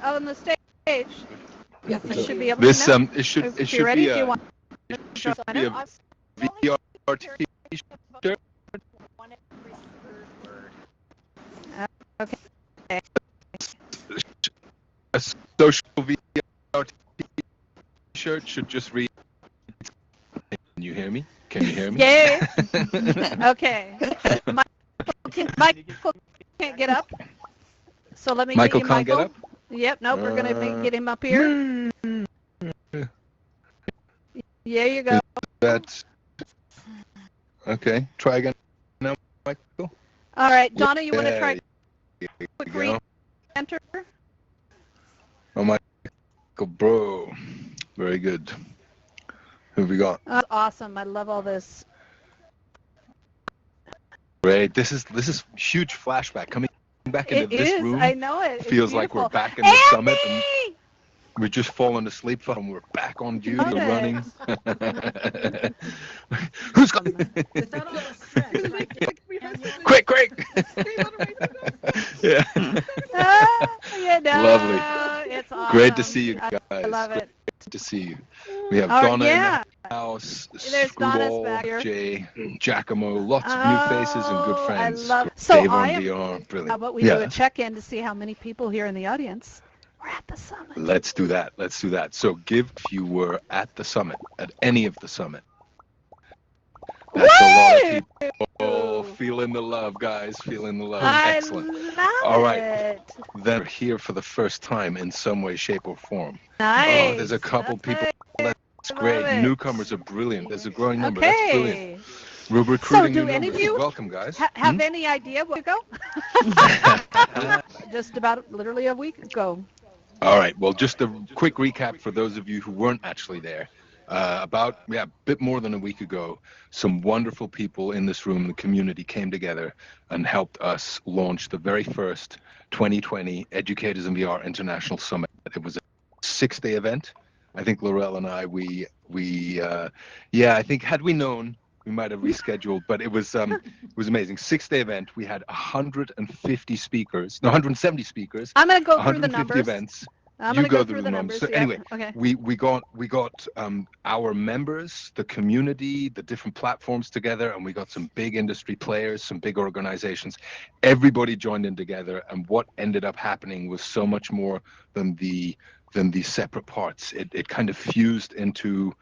on the stage. Yes, You should be able This to now. it should If you're ready, if you want it to should sign be up. a VR t-shirt. Okay. A social VR t-shirt should just read. Can you hear me? Can you hear me? Yay. Okay. Michael can't get up. So let me Michael get you can't get Michael. up? Yep, nope, we're going to get him up here. There you go. That's okay. Try again now, Michael. All right, Donna, you want to try There you quick go. re-enter? Oh, Michael, bro. Very good. Who have we got? Awesome. I love all this. Great. This is huge flashback coming back into It this is. room. I know it. It's Feels like we're beautiful. back in the Andy! summit and we're just falling asleep and we're back on duty Love it. running. Who's got Without all the stress, right? quick? Yeah. You know, Lovely. It's awesome. Great to see you guys. I love it. Great to see you. We have Oh, Donna yeah. in the house, There's Donna's Screwball, back here. Jay, Giacomo, lots of new faces and good friends. I love So Dave I on am, VR, brilliant. how about we do a Yeah. check-in to see how many people here in the audience were at the summit? Let's do that. So give if you were at the summit, at any of the summit. That's a lot of people. Oh, feeling the love, guys. Feeling the love. Excellent. love All right. it. Then we're here for the first time in some way, shape, or form. Nice. Oh, there's a couple That's people. right. That's I love great. it. Newcomers are brilliant. There's a growing number. That's brilliant. Okay. We're recruiting do new any of numbers. you Welcome, guys. Have any idea where to go? Just about literally a week ago. All right. Well, just a quick recap for those of you who weren't actually there. About a bit more than a week ago, some wonderful people in this room, the community, came together and helped us launch the very first 2020 Educators in VR International Summit. It was a 6-day event. I think Laurel and I, I think had we known, we might have rescheduled, but it was amazing. 6-day event. We had 170 speakers. I'm going to go through the 150 numbers. events. I'm You going to go go through through the the numbers. numbers. So anyway, Okay. we got our members, the community, the different platforms together, and we got some big industry players, some big organizations. Everybody joined in together, and what ended up happening was so much more than the separate parts. It kind of fused into,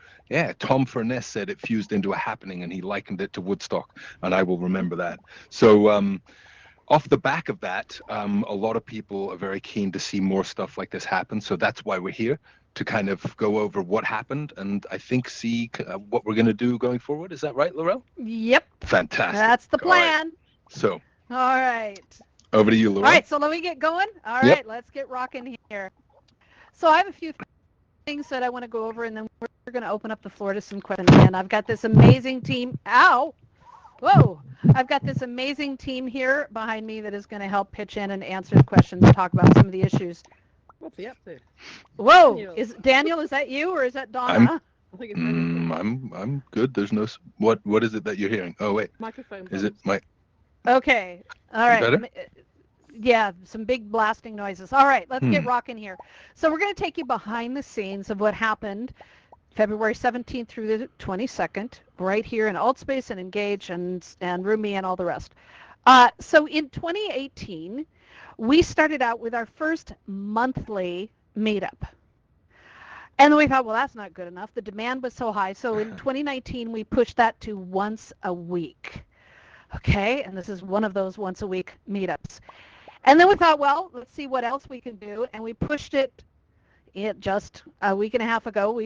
Tom Furness said it fused into a happening, and he likened it to Woodstock, and I will remember that. So off the back of that, a lot of people are very keen to see more stuff like this happen. So that's why we're here, to kind of go over what happened and I think see what we're going to do going forward. Is that right, Laurel? Yep. Fantastic. That's the All right. plan. So All right. over to you, Laurel. All right, so let me get going. All right, let's get rocking here. So I have a few things that I want to go over, and then we're going to open up the floor to some questions. And I've got this amazing team. Ow! Whoa! I've got this amazing team here behind me that is going to help pitch in and answer the questions and talk about some of the issues. What's he up to? Whoa! Daniel. Is that you or is that Donna? I think it's Daniel. I'm good. There's no what is it that you're hearing? Oh wait, Microphone. is it my? Okay. All right. Better? Yeah, some big blasting noises. All right, let's get rocking here. So we're going to take you behind the scenes of what happened February 17th through the 22nd, right here in Altspace and Engage and Roomy and all the rest. So in 2018, we started out with our first monthly meetup. And then we thought, well, that's not good enough. The demand was so high. So in 2019, we pushed that to once a week. Okay, and this is one of those once a week meetups. And then we thought, well, let's see what else we can do. And we pushed it just a week and a half ago.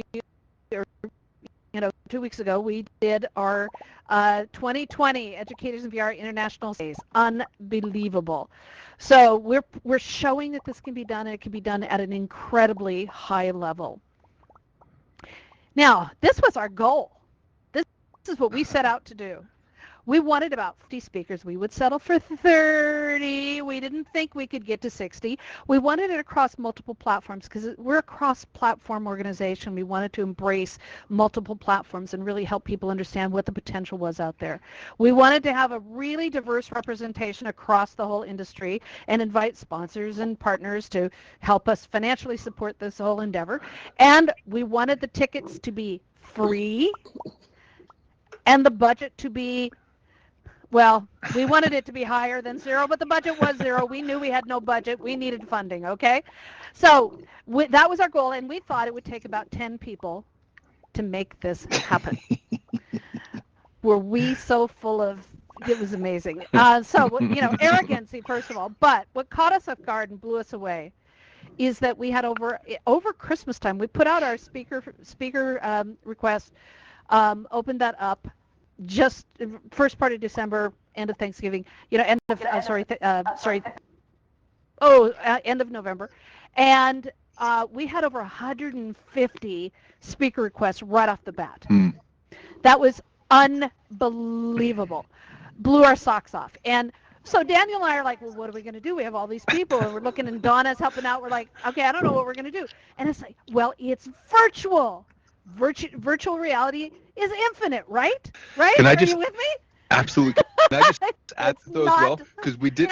2 weeks ago, we did our 2020 Educators in VR International Days. Unbelievable. So we're showing that this can be done, and it can be done at an incredibly high level. Now, this was our goal. This is what we set out to do. We wanted about 50 speakers. We would settle for 30. We didn't think we could get to 60. We wanted it across multiple platforms because we're a cross-platform organization. We wanted to embrace multiple platforms and really help people understand what the potential was out there. We wanted to have a really diverse representation across the whole industry and invite sponsors and partners to help us financially support this whole endeavor. And we wanted the tickets to be free and the budget to be, well, we wanted it to be higher than zero, but the budget was zero. We knew we had no budget. We needed funding, okay? So that was our goal, and we thought it would take about 10 people to make this happen. Were we so full of, it was amazing. So, arrogancy, first of all, but what caught us off guard and blew us away is that we had over Christmas time, we put out our speaker request, opened that up just first part of December, end of Thanksgiving, end of end of November, and we had over 150 speaker requests right off the bat. That was unbelievable. Blew our socks off. And so Daniel and I are like, well, what are we going to do? We have all these people, and we're looking, and Donna's helping out. We're like, okay, I don't know what we're going to do. And it's like, well, it's virtual. Virtual reality is infinite, right? Right? Can I Are you with me? Absolutely. Can I just add to those as well? not- Because we did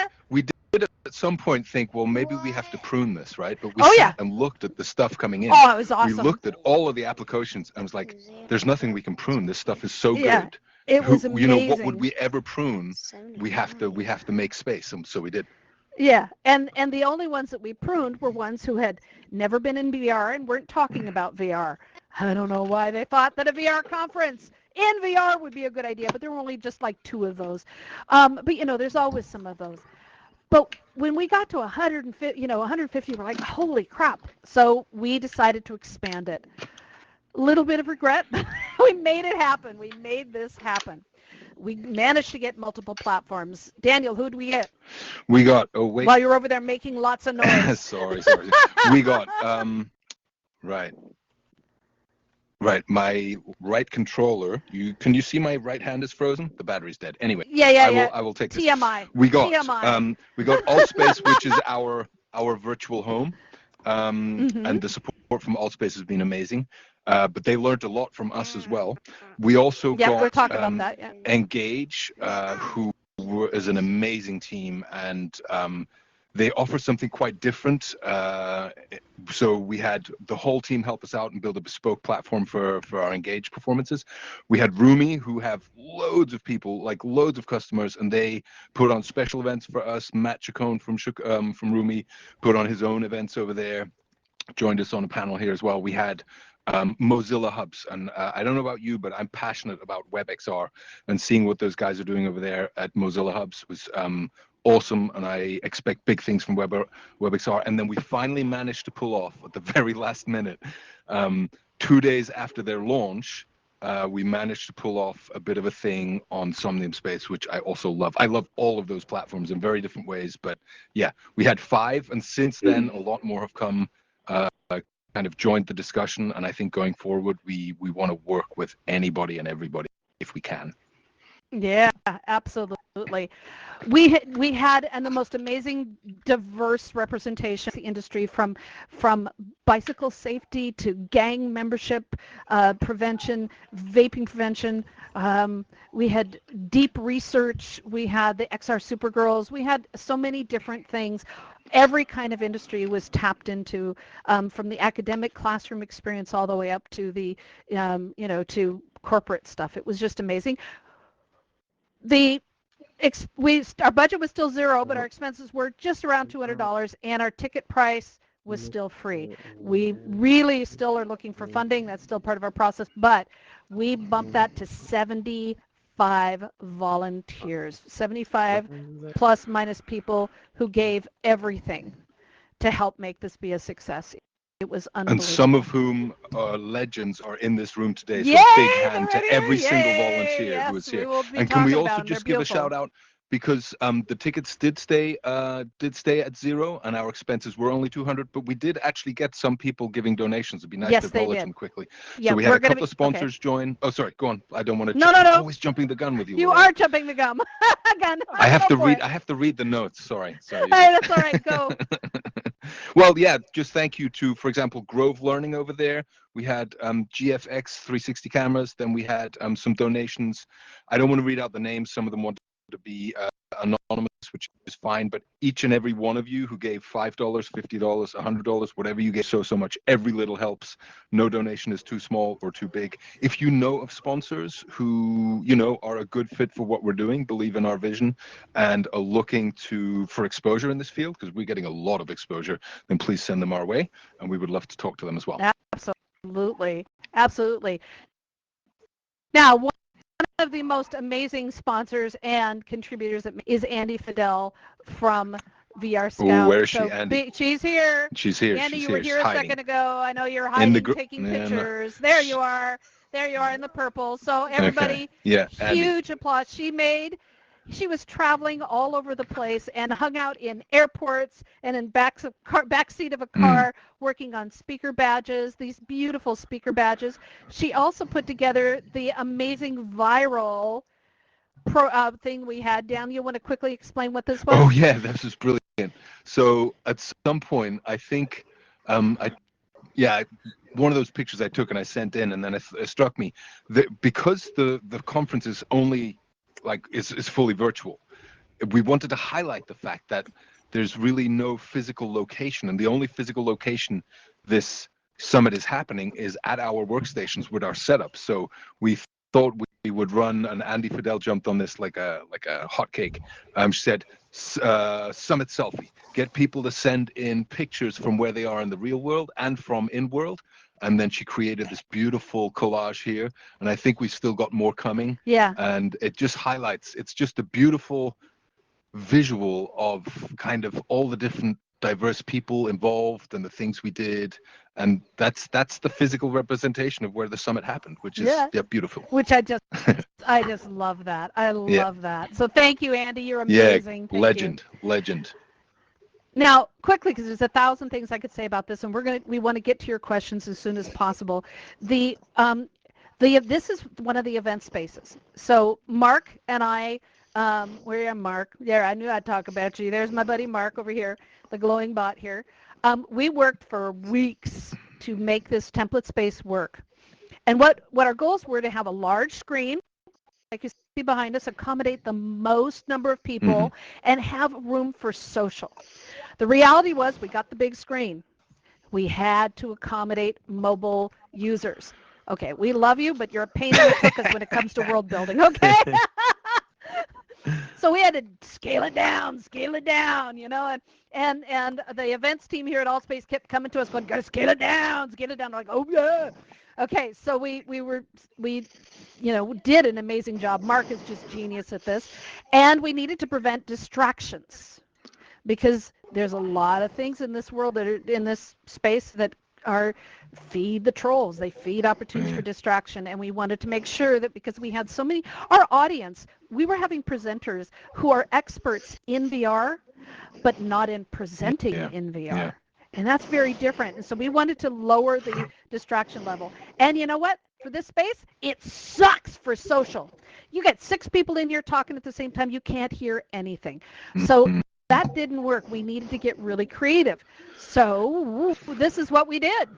at some point think, well, maybe we have to prune this, right? But we Oh, sat yeah. and looked at the stuff coming in. Oh, it was awesome. We looked at all of the applications and was like, there's nothing we can prune. This stuff is so Yeah, good. It was amazing. What would we ever prune? We have to make space. And so we did. Yeah, and the only ones that we pruned were ones who had never been in VR and weren't talking about VR. I don't know why they thought that a VR conference in VR would be a good idea, but there were only just like 2 of those. But there's always some of those. But when we got to 150, we're like, holy crap. So we decided to expand it. A little bit of regret. We made it happen. We made this happen. We managed to get multiple platforms. Daniel, who'd we get? We got, oh, wait. While you're over there making lots of noise. sorry. We got, right. My right controller. Can you see my right hand is frozen? The battery's dead. Anyway. Yeah. I will take this. TMI. We got TMI. We got Altspace, which is our virtual home, and the support from Altspace has been amazing. But they learned a lot from us as well. We also got we're talking about that. Yeah. Engage, who is an amazing team, and they offer something quite different. So we had the whole team help us out and build a bespoke platform for our Engage performances. We had Rumi, who have loads of people, like loads of customers, and they put on special events for us. Matt Chacon from Rumi put on his own events over there, joined us on a panel here as well. We had Mozilla Hubs, and I don't know about you, but I'm passionate about WebXR, and seeing what those guys are doing over there at Mozilla Hubs was awesome, and I expect big things from WebXR. And then we finally managed to pull off at the very last minute, 2 days after their launch, we managed to pull off a bit of a thing on Somnium Space, which I also love. I love all of those platforms in very different ways, but yeah, we had 5, and since then a lot more have come, kind of joined the discussion, and I think going forward we want to work with anybody and everybody if we can. Yeah, absolutely. We had the most amazing, diverse representation of the industry, from bicycle safety to gang membership prevention, vaping prevention. We had deep research. We had the XR Supergirls. We had so many different things. Every kind of industry was tapped into, from the academic classroom experience all the way up to the, to corporate stuff. It was just amazing. Our budget was still zero, but our expenses were just around $200, and our ticket price was still free. We really still are looking for funding. That's still part of our process, but we bumped that to 75 volunteers, 75 plus minus people who gave everything to help make this be a success. It was unbelievable. And some of whom legends are in this room today. So Yay, big hand to every single volunteer who is here. And can we also just give a shout out because the tickets did stay at zero, and our expenses were only 200. But we did actually get some people giving donations. It'd be nice Yes, to they acknowledge did. them quickly. Yeah, So we had we're a gonna couple of be- sponsors join. Oh, sorry, go on. I don't want to. No, no, no. I'm always jumping the gun with you. You Laura. are jumping the gum again. I have Go to for read. it. I have to read the notes. Sorry. Hey, that's all right. Go. Well, yeah, just thank you to, for example, Grove Learning over there. We had GFX 360 cameras. Then we had some donations. I don't want to read out the names. Some of them wanted to be anonymous, which is fine. But each and every one of you who gave $5, $50, $100, whatever you gave, so much. Every little helps. No donation is too small or too big. If you know of sponsors who, you know, are a good fit for what we're doing, believe in our vision, and are looking for exposure in this field, because we're getting a lot of exposure, then please send them our way, and we would love to talk to them as well. Absolutely. Absolutely. Now, one of the most amazing sponsors and contributors is Andy Fidel from VR Scout. Ooh, where is she, Andy? She's here. She's here. Andy, She's you were here a hiding. second ago. I know you're hiding, taking Yeah, no. pictures. There you are. There you are in the purple. So everybody, Okay. Yeah, Andy. huge applause. She was traveling all over the place and hung out in airports and in back seat of a car working on speaker badges, these beautiful speaker badges. She also put together the amazing viral thing we had. Dan, you want to quickly explain what this was? Oh, yeah, this is brilliant. So at some point, I think, one of those pictures I took and I sent in, and then it struck me that because the conference is only is fully virtual, we wanted to highlight the fact that there's really no physical location, and the only physical location this summit is happening is at our workstations with our setup. So we thought we would run, and Andy Fidel jumped on this like a hotcake. She said, summit selfie. Get people to send in pictures from where they are in the real world and from in world. And then she created this beautiful collage here, and I think we've still got more coming. Yeah. And it just highlights, it's just a beautiful visual of kind of all the different diverse people involved and the things we did, and that's the physical representation of where the summit happened, which is beautiful. Which I just love that. I love that. So thank you, Andy. You're amazing. Yeah, legend. Now, quickly, because there's 1,000 things I could say about this, and we want to get to your questions as soon as possible. This is one of the event spaces. So Mark and I, where are Mark? There, I knew I'd talk about you. There's my buddy Mark over here, the glowing bot here. We worked for weeks to make this template space work. And what our goals were to have a large screen, like you see behind us, accommodate the most number of people, and have room for social. The reality was we got the big screen. We had to accommodate mobile users. Okay, we love you, but you're a pain in the tuchus when it comes to world building, okay? So we had to scale it down, you know, and the events team here at AltSpace kept coming to us going, gotta scale it down. We're like, oh yeah. Okay, so we did an amazing job. Mark is just genius at this. And we needed to prevent distractions, because there's a lot of things in this world that are in this space that feed the trolls. They feed opportunities for distraction, and we wanted to make sure that, because we had so many, our audience, we were having presenters who are experts in VR, but not in presenting in VR. Yeah. And that's very different. And so we wanted to lower the distraction level. And you know what? For this space, it sucks for social. You get 6 people in here talking at the same time, you can't hear anything. So that didn't work. We needed to get really creative. So this is what we did.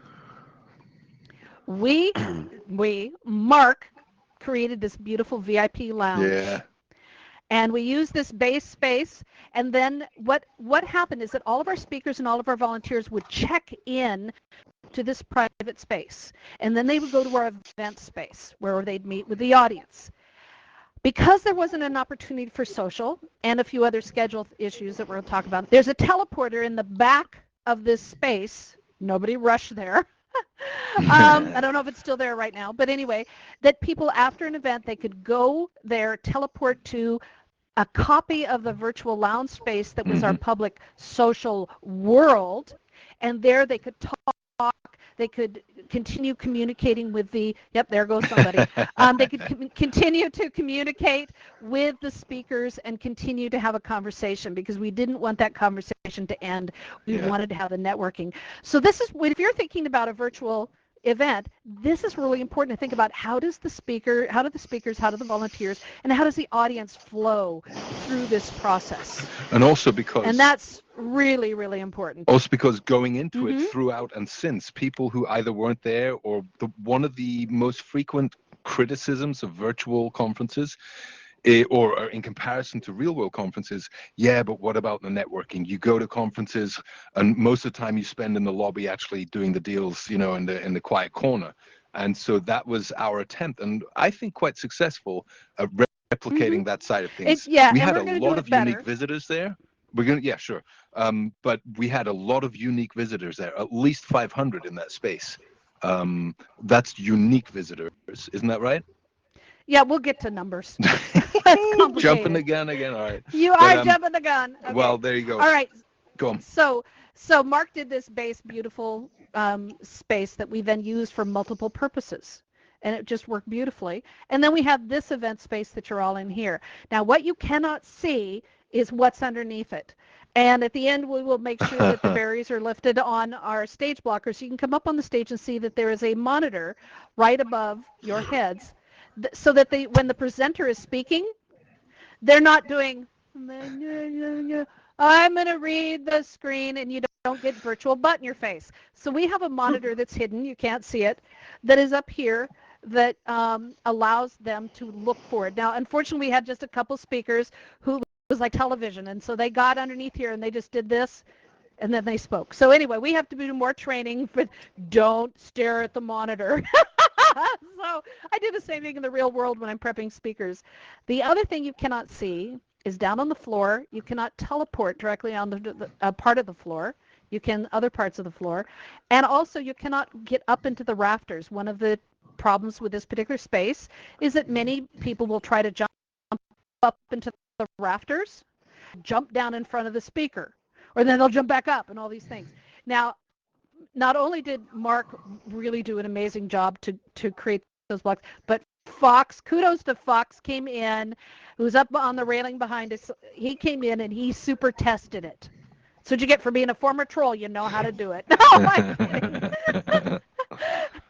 Mark created this beautiful VIP lounge. Yeah. And we used this base space, and then what happened is that all of our speakers and all of our volunteers would check in to this private space, and then they would go to our event space where they'd meet with the audience. Because there wasn't an opportunity for social and a few other schedule issues that we'll talk about, there's a teleporter in the back of this space. Nobody rushed there. I don't know if it's still there right now, but anyway, that people after an event, they could go there, teleport to a copy of the virtual lounge space that was our public social world, and there they could talk, They could continue communicating with the, yep, there goes somebody. They could continue to communicate with the speakers and continue to have a conversation, because we didn't want that conversation to end. We wanted to have the networking. So this is, if you're thinking about a virtual event, this is really important to think about. How do the speakers, how do the volunteers, and how does the audience flow through this process? And also because, and that's really, really important. Also because going into it, throughout and since, people who either weren't there, or one of the most frequent criticisms of virtual conferences, or in comparison to real world conferences, yeah, but what about the networking? You go to conferences and most of the time you spend in the lobby actually doing the deals, in the quiet corner. And so that was our attempt, and I think quite successful at replicating that side of things. We had a lot of unique visitors there. But we had a lot of unique visitors there, at least 500 in that space. That's unique visitors, isn't that right? Yeah, we'll get to numbers. Jumping the gun again. All right. You are jumping the gun. Okay. Well, there you go. All right. Go on. So Mark did this beautiful space that we then used for multiple purposes, and it just worked beautifully. And then we have this event space that you're all in here. Now, what you cannot see is what's underneath it. And at the end, we will make sure that the barriers are lifted on our stage blockers, so you can come up on the stage and see that there is a monitor right above your heads, so that when the presenter is speaking, they're not doing, I'm going to read the screen, and you don't get virtual butt in your face. So we have a monitor that's hidden, you can't see it, that is up here that allows them to look forward. Now, unfortunately, we had just a couple speakers who was like television, and so they got underneath here and they just did this, and then they spoke. So anyway, we have to do more training for don't stare at the monitor. So I do the same thing in the real world when I'm prepping speakers. The other thing you cannot see is down on the floor. You cannot teleport directly on the part of the floor. You can other parts of the floor. And also you cannot get up into the rafters. One of the problems with this particular space is that many people will try to jump up into the rafters, jump down in front of the speaker, or then they'll jump back up and all these things. Now, not only did Mark really do an amazing job to create those blocks, but Fox, kudos to Fox, came in, who's up on the railing behind us. He came in and he super tested it. So what you get for being a former troll, you know how to do it.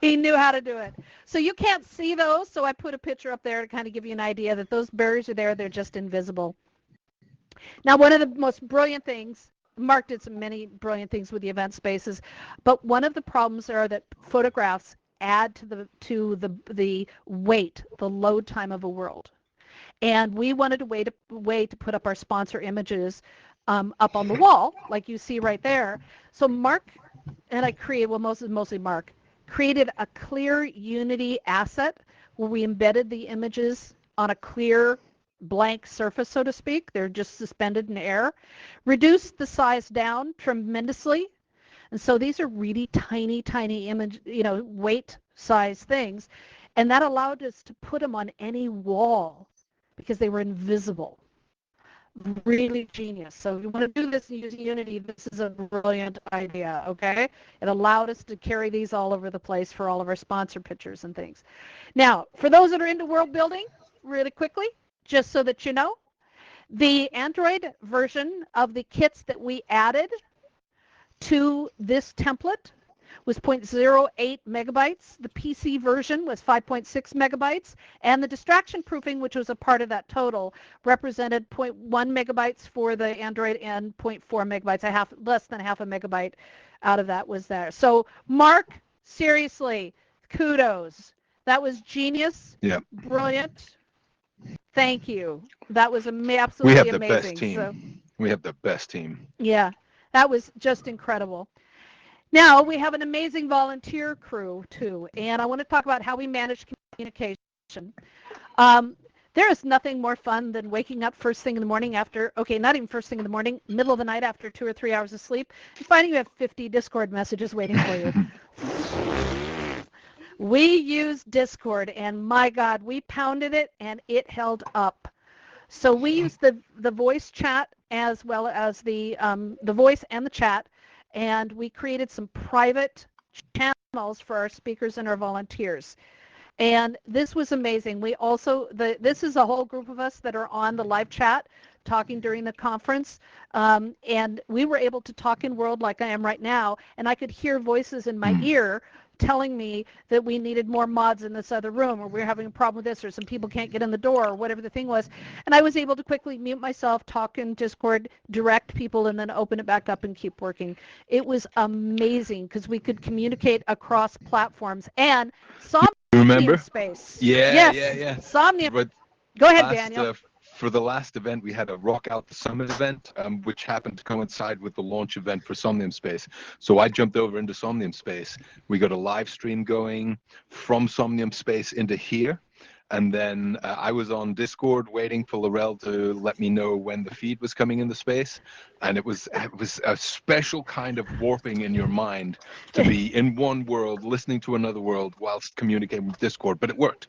He knew how to do it. So you can't see those, so I put a picture up there to kind of give you an idea that those barriers are there, they're just invisible. Now, one of the most brilliant things, Mark did many brilliant things with the event spaces, but one of the problems are that photographs add to the wait, the load time of a world. And we wanted a way to put up our sponsor images up on the wall, like you see right there. So Mark and I created, well, mostly Mark, created a clear Unity asset where we embedded the images on a clear blank surface, so to speak. They're just suspended in air. Reduced the size down tremendously. And so these are really tiny, tiny image, weight size things. And that allowed us to put them on any wall because they were invisible. Really genius. So if you want to do this using Unity, this is a brilliant idea, okay? It allowed us to carry these all over the place for all of our sponsor pictures and things. Now, for those that are into world building, really quickly, just so that you know, the Android version of the kits that we added to this template was 0.08 megabytes. The PC version was 5.6 megabytes. And the distraction proofing, which was a part of that total, represented 0.1 megabytes for the Android and 0.4 megabytes. Less than half a megabyte out of that was there. So, Mark, seriously, kudos. That was genius. Yeah. Brilliant. Thank you. That was absolutely amazing. We have the best team. We have the best team. Yeah, that was just incredible. Now, we have an amazing volunteer crew, too, and I want to talk about how we manage communication. There is nothing more fun than waking up first thing in the morning after, okay, not even first thing in the morning, middle of the night after 2 or 3 hours of sleep, and finding you have 50 Discord messages waiting for you. We used Discord, and my God, we pounded it, and it held up. So we used the voice chat as well as the voice and the chat, and we created some private channels demos for our speakers and our volunteers. And this was amazing. We also, this is a whole group of us that are on the live chat talking during the conference. And we were able to talk in world like I am right now. And I could hear voices in my ear telling me that we needed more mods in this other room, or we're having a problem with this, or some people can't get in the door, or whatever the thing was. And I was able to quickly mute myself, talk in Discord, direct people, and then open it back up and keep working. It was amazing because we could communicate across platforms. And Remember? Space. Yeah, yes. Somnium. But Go ahead, Daniel. For the last event, we had a Rock Out the Summit event, which happened to coincide with the launch event for Somnium Space. So I jumped over into Somnium Space. We got a live stream going from Somnium Space into here. And then I was on Discord waiting for Laurel to let me know when the feed was coming into space. And it was a special kind of warping in your mind to be in one world, listening to another world whilst communicating with Discord. But it worked.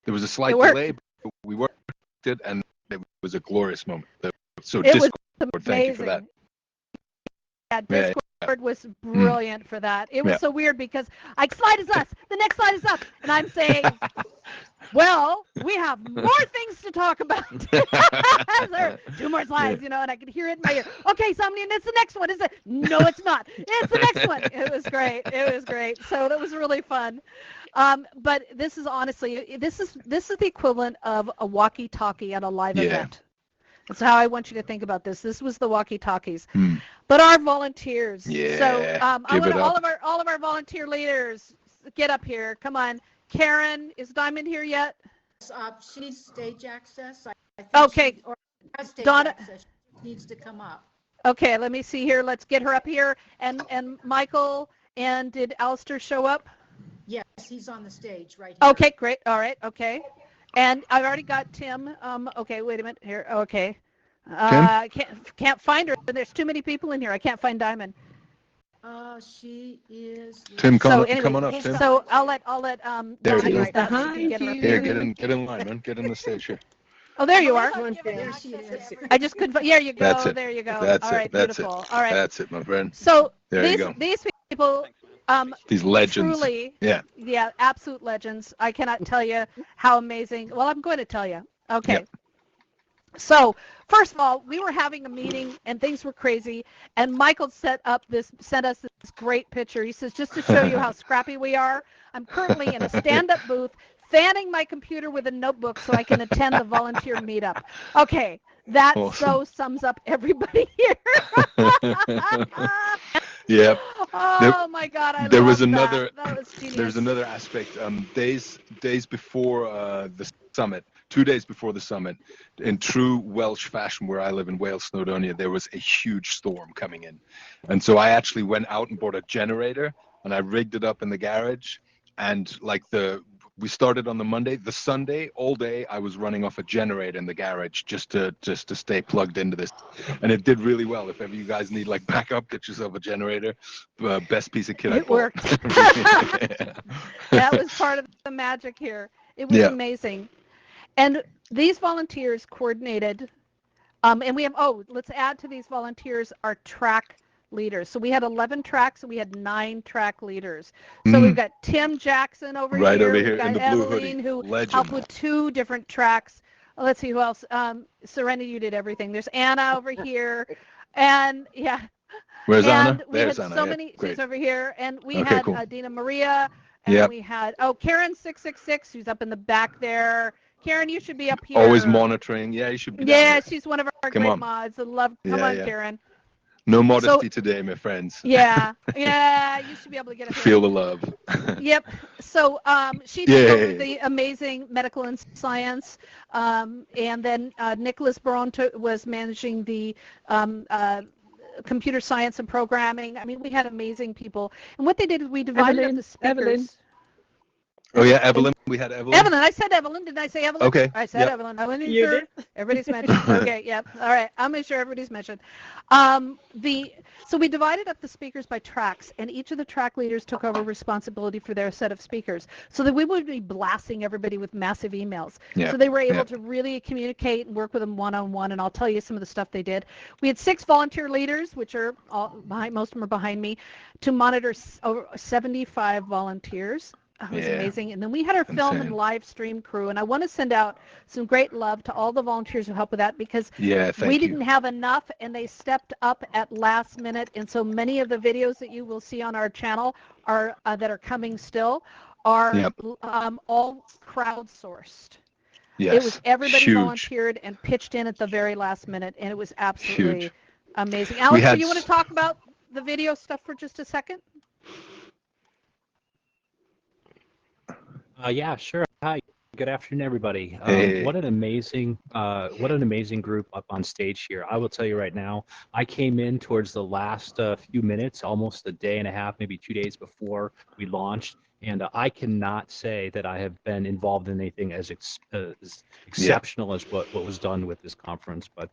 There was a slight delay, but we worked it, and it was a glorious moment. So Discord, thank you for that. Yeah, Discord was brilliant for that. It was so weird because slide is us. The next slide is up. And I'm saying, well, we have more things to talk about. There are 2 more slides, and I could hear it in my ear. Okay, Somnium, it's the next one, is it? No, it's not. It's the next one. It was great. It was great. So that was really fun. But this is honestly, this is the equivalent of a walkie-talkie at a live event. That's how I want you to think about this. This was the walkie-talkies. But our volunteers. Yeah. So I want all of our volunteer leaders get up here. Come on. Karen, is Diamond here yet? She's stage access. I think okay. Has stage Donna access. She needs to come up. Okay, let me see here. Let's get her up here. And Michael, and did Alistair show up? Yes, he's on the stage right here. Okay, great. All right. Okay. And I've already got Tim. Okay, wait a minute here. Okay. I can't find her. There's too many people in here. I can't find Diamond. She is. Tim, come on up, Tim. So I'll let there Donna you use that. Here, get in line, man. Get in the stage here. Oh, there you are. There she is. I just couldn't. There you go. That's it. There you go. That's all right, it. That's beautiful. it. All right. That's it, my friend. So there you go. These people. These legends. Truly, yeah, absolute legends. I cannot tell you how amazing. Well, I'm going to tell you. Okay. Yep. So first of all, we were having a meeting and things were crazy. And Michael sent us this great picture. He says, just to show you how scrappy we are, I'm currently in a stand-up booth, fanning my computer with a notebook so I can attend the volunteer meetup. Okay. That awesome. So sums up everybody here. Yep. Oh my God! That was genius. There's another aspect. Days before the summit, 2 days before the summit, in true Welsh fashion, where I live in Wales, Snowdonia, there was a huge storm coming in, and so I actually went out and bought a generator and I rigged it up in the garage, and we started on the Monday. The Sunday, all day, I was running off a generator in the garage just to stay plugged into this, and it did really well. If ever you guys need like backup, get yourself a generator. Best piece of kit I bought. It worked. That was part of the magic here. It was amazing, and these volunteers coordinated. And we have. Let's add to these volunteers our track leaders. So we had 11 tracks and we had 9 track leaders. So we've got Tim Jackson over right here. Over here we've got in the Evelyn blue who Legend. helped with 2 different tracks. Let's see who else. Serenity, you did everything. There's Anna over here. And Where's Anna? And we There's had Anna. so many. She's over here. And we Okay, had cool. Dina Maria. And we had Karen 666 who's up in the back there. Karen, you should be up here. Always monitoring. Yeah, you should be. Yeah, she's one of our Come great on. mods. Come on, Karen. No modesty today, my friends. Yeah, you should be able to get it. Feel the love. Yep. So she took over the amazing medical and science, and then Nicholas Barone was managing the computer science and programming. I mean, we had amazing people. And what they did is we divided up the speakers. Oh yeah, Evelyn. We had Evelyn. Evelyn, I said Evelyn. Didn't I say Evelyn? Okay. I said Yep. Evelyn. I wasn't You sure. did? Everybody's mentioned. Okay, yep. All right. I'll make sure everybody's mentioned. So we divided up the speakers by tracks, and each of the track leaders took over responsibility for their set of speakers, so that we would be blasting everybody with massive emails. Yeah. So they were able Yeah. to really communicate and work with them one-on-one, and I'll tell you some of the stuff they did. We had 6 volunteer leaders, which are all behind, most of them are behind me, to monitor over 75 volunteers. It was Yeah. amazing. And then we had our film and Insane. live stream crew, and I want to send out some great love to all the volunteers who helped with that, because Yeah, we thank you. didn't have enough, and they stepped up at last minute. And so many of the videos that you will see on our channel are that are coming still are Yep. all crowdsourced. Yes. It was everybody Huge. volunteered and pitched in at the very last minute, and it was absolutely Huge. amazing. Alex, had do you want to talk about the video stuff for just a second? Yeah, sure. Hi. Good afternoon, everybody. Hey. What an amazing group up on stage here. I will tell you right now, I came in towards the last few minutes, almost a day and a half, maybe 2 days before we launched, and I cannot say that I have been involved in anything as exceptional as what was done with this conference. But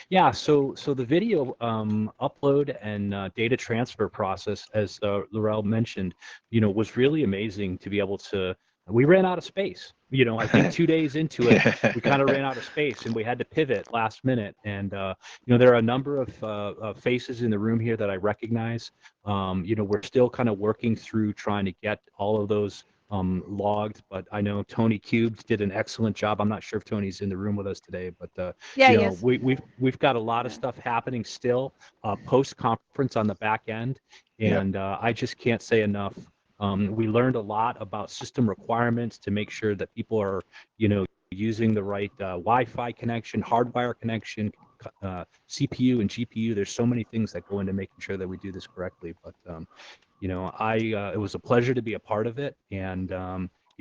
yeah, so the video upload and data transfer process, as Laurel mentioned, was really amazing to be able to. We ran out of space. I think 2 days into it, we kind of ran out of space, and we had to pivot last minute. And there are a number of faces in the room here that I recognize. We're still kind of working through trying to get all of those logged, but I know Tony Cubes did an excellent job. I'm not sure if Tony's in the room with us today, but Yeah, yes. we've got a lot of stuff happening still post conference on the back end, and I just can't say enough. We learned a lot about system requirements to make sure that people are, using the right Wi-Fi connection, hardwire connection, CPU and GPU. There's so many things that go into making sure that we do this correctly. But, it was a pleasure to be a part of it. And,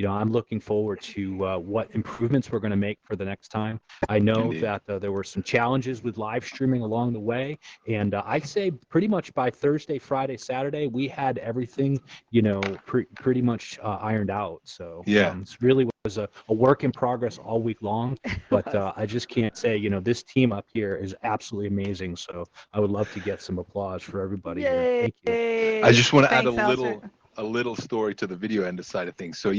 I'm looking forward to what improvements we're going to make for the next time. I know Indeed. that there were some challenges with live streaming along the way. And I'd say pretty much by Thursday, Friday, Saturday, we had everything, pretty much ironed out. So it really was a work in progress all week long. But I just can't say, this team up here is absolutely amazing. So I would love to get some applause for everybody here. Thank you. I just want to add Thanks, a little story to the video end side of things. So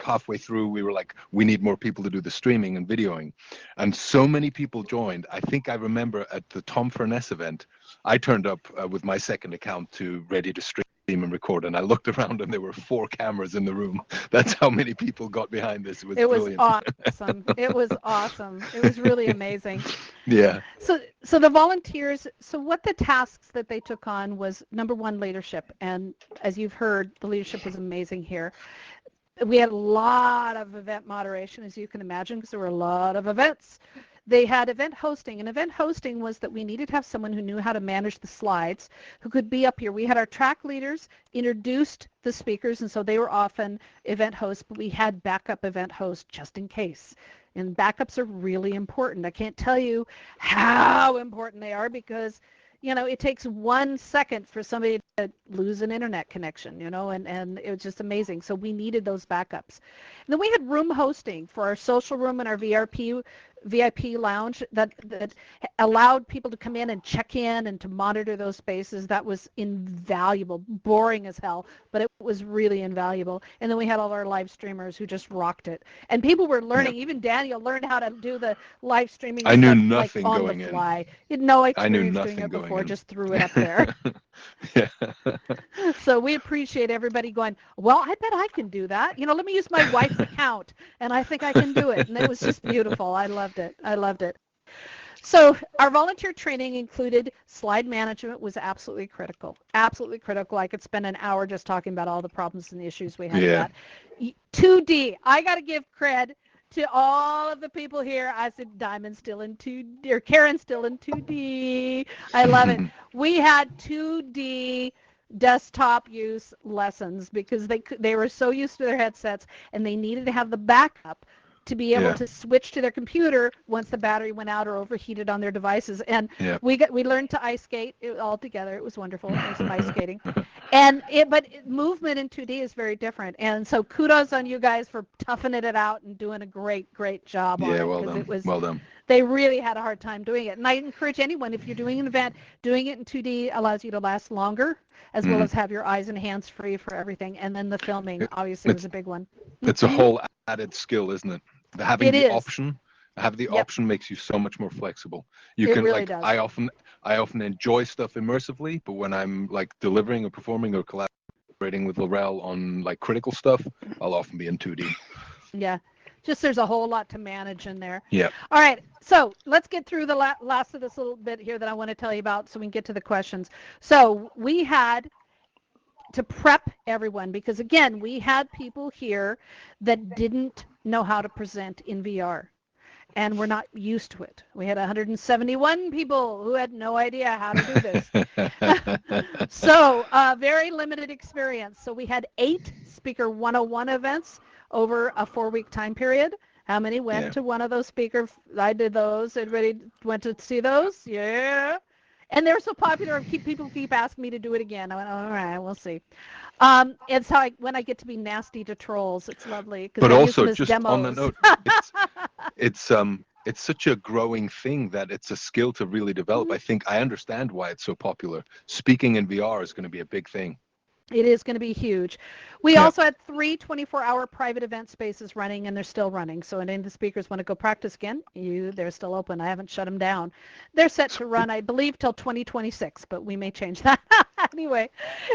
halfway through, we were like, we need more people to do the streaming and videoing, and so many people joined. I think I remember at the Tom Furness event, I turned up with my second account ready to stream and record, and I looked around and there were 4 cameras in the room. That's how many people got behind this. It was brilliant. Awesome. It was awesome. It was really amazing. Yeah. So the volunteers, so what the tasks that they took on was, number one, leadership. And as you've heard, the leadership was amazing here. We had a lot of event moderation, as you can imagine, because there were a lot of events. They had event hosting, and event hosting was that we needed to have someone who knew how to manage the slides, who could be up here. We had our track leaders introduced the speakers, and so they were often event hosts, but we had backup event hosts just in case. And backups are really important. I can't tell you how important they are, because it takes 1 second for somebody to lose an internet connection, and it was just amazing. So we needed those backups. And then we had room hosting for our social room and our VIP lounge that allowed people to come in and check in and to monitor those spaces. That was invaluable, boring as hell, but it was really invaluable. And then we had all our live streamers who just rocked it. And people were learning, even Daniel learned how to do the live streaming I knew stuff, nothing like on going the in. fly. You had no I knew experience doing nothing it going before, in. just threw it up there. Yeah. So we appreciate everybody going, well, I bet I can do that. Let me use my wife's account, and I think I can do it. And it was just beautiful. I loved it. So our volunteer training included slide management was absolutely critical. Absolutely critical. I could spend an hour just talking about all the problems and the issues we had with that. 2D. I got to give cred to all of the people here. I said Diamond's still in 2D, or Karen's still in 2D. I love it. We had 2D desktop use lessons because they were so used to their headsets, and they needed to have the backup to be able to switch to their computer once the battery went out or overheated on their devices. And we learned to ice skate all together. It was wonderful. It was some ice skating. But movement in 2D is very different. And so kudos on you guys for toughing it out and doing a great job on Yeah, it. well 'Cause done. it was, Well done. they really had a hard time doing it. And I encourage anyone, if you're doing an event, doing it in 2D allows you to last longer, as well Mhm. as have your eyes and hands free for everything. And then the filming, obviously, was a big one. It's a whole added skill, isn't it? Having It the is. option, have the Yep. option makes you so much more flexible. You It can really like does. I often enjoy stuff immersively, but when I'm like delivering or performing or collaborating with Laurel on like critical stuff, I'll often be in 2D. Yeah. Just there's a whole lot to manage in there. Yeah. All right. So let's get through the last of this little bit here that I want to tell you about so we can get to the questions. So we had to prep everyone because, again, we had people here that didn't know how to present in VR. And we're not used to it. We had 171 people who had no idea how to do this. So very limited experience. So we had 8 Speaker 101 events over a 4-week time period. How many went to one of those speaker? I did those. Everybody went to see those? Yeah. And they're so popular, people keep asking me to do it again. I went, all right, we'll see. It's how when I get to be nasty to trolls. It's lovely. But I also, use them as just demos. on the note, it's such a growing thing that it's a skill to really develop. Mhm. I think I understand why it's so popular. Speaking in VR is going to be a big thing. It is going to be huge. We also had 3 24-hour private event spaces running, and they're still running. So if any of the speakers want to go practice again, they're still open. I haven't shut them down. They're set to run, I believe, till 2026, but we may change that. Anyway,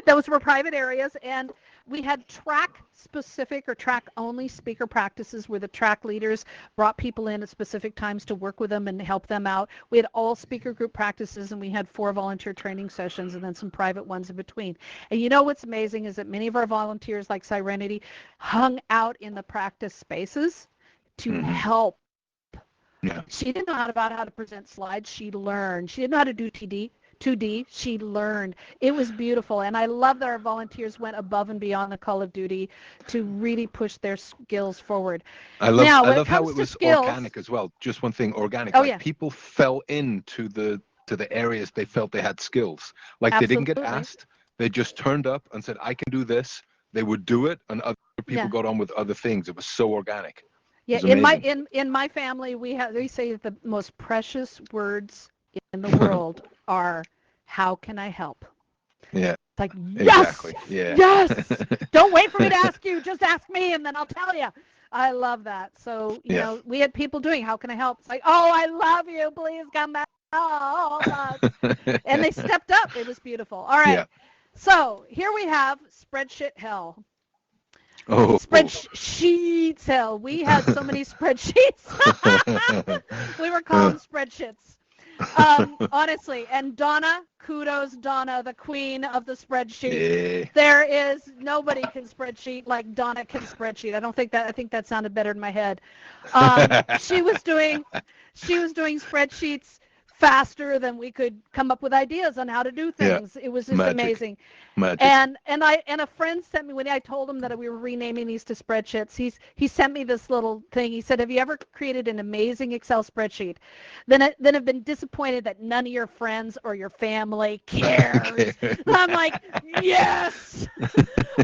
those were private areas, and we had track-specific or track-only speaker practices where the track leaders brought people in at specific times to work with them and help them out. We had all speaker group practices, and we had 4 volunteer training sessions and then some private ones in between. And you know what's amazing is that many of our volunteers, like Sirenity, hung out in the practice spaces to help. Yeah. She didn't know how to present slides. She learned. She didn't know how to do 2D. She learned. It was beautiful. And I love that our volunteers went above and beyond the Call of Duty to really push their skills forward. I love how comes it to was skills, organic as well. Just one thing, organic. Oh, like yeah. people fell into the areas they felt they had skills. Like they didn't get Absolutely. asked. They just turned up and said, I can do this. They would do it, and other people Yeah. got on with other things. It was so organic. Yeah, It was amazing. in my family, we say that the most precious words in the world are, "How can I help?" Yeah. It's like, Exactly. yes, Yeah. yes. Don't wait for me to ask you. Just ask me, and then I'll tell you. I love that. So you know, we had people doing, "How can I help?" It's like, "Oh, I love you. Please come back." Oh, and they stepped up. It was beautiful. All right. Yeah. So here we have spreadsheet hell. Oh. Spreadsheets hell. We had so many spreadsheets. We were calling spreadsheets. Honestly, and Donna, kudos, Donna, the queen of the spreadsheet. Yeah. There is nobody can spreadsheet like Donna can spreadsheet. I think that sounded better in my head. She was doing spreadsheets faster than we could come up with ideas on how to do things. It was just amazing. Magic. And a friend sent me, when I told him that we were renaming these to spreadsheets, he sent me this little thing. He said, "Have you ever created an amazing Excel spreadsheet, then have been disappointed that none of your friends or your family cares?" I'm like, yes.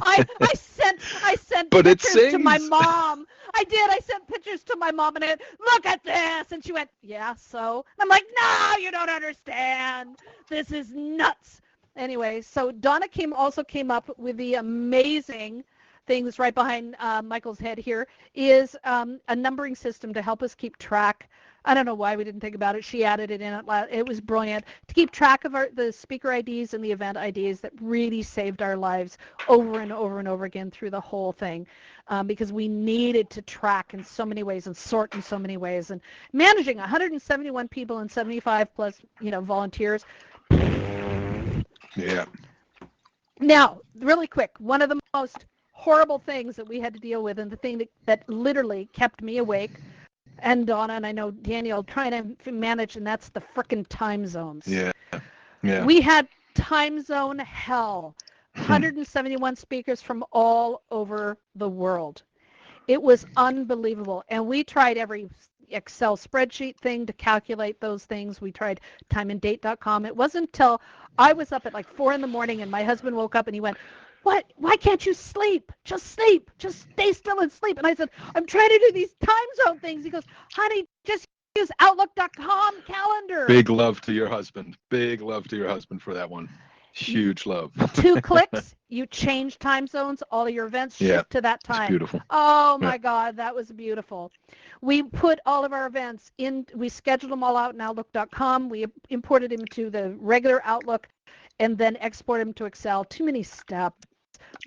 I sent But it pictures to my sings. mom. I did. I sent pictures to my mom and I went, "Look at this," and she went, "Yeah, so?" And I'm like, "No, you don't understand. This is nuts." Anyway, so Donna also came up with the amazing things right behind Michael's head here is a numbering system to help us keep track. I don't know why we didn't think about it. She added it in. It was brilliant to keep track of the speaker IDs and the event IDs that really saved our lives over and over and over again through the whole thing, because we needed to track in so many ways and sort in so many ways. And managing 171 people and 75 plus, volunteers. Yeah. Now, really quick, one of the most horrible things that we had to deal with, and the thing that literally kept me awake, and Donna, and I know Daniel, trying to manage, and that's the frickin' time zones. Yeah. Yeah. We had time zone hell. 171 speakers from all over the world. It was unbelievable, and we tried every Excel spreadsheet thing to calculate those things. We tried timeanddate.com. It wasn't until I was up at like 4 a.m. and my husband woke up and he went, "What? Why can't you sleep? Just sleep. Just stay still and sleep." And I said, "I'm trying to do these time zone things." He goes, "Honey, just use Outlook.com calendar." Big love to your husband. Big love to your husband for that one. Huge love. 2 clicks, you change time zones, all of your events shift to that It's time. beautiful. Oh my God, that was beautiful. We put all of our events in, we scheduled them all out in Outlook.com. We imported them to the regular Outlook and then exported them to Excel. Too many steps,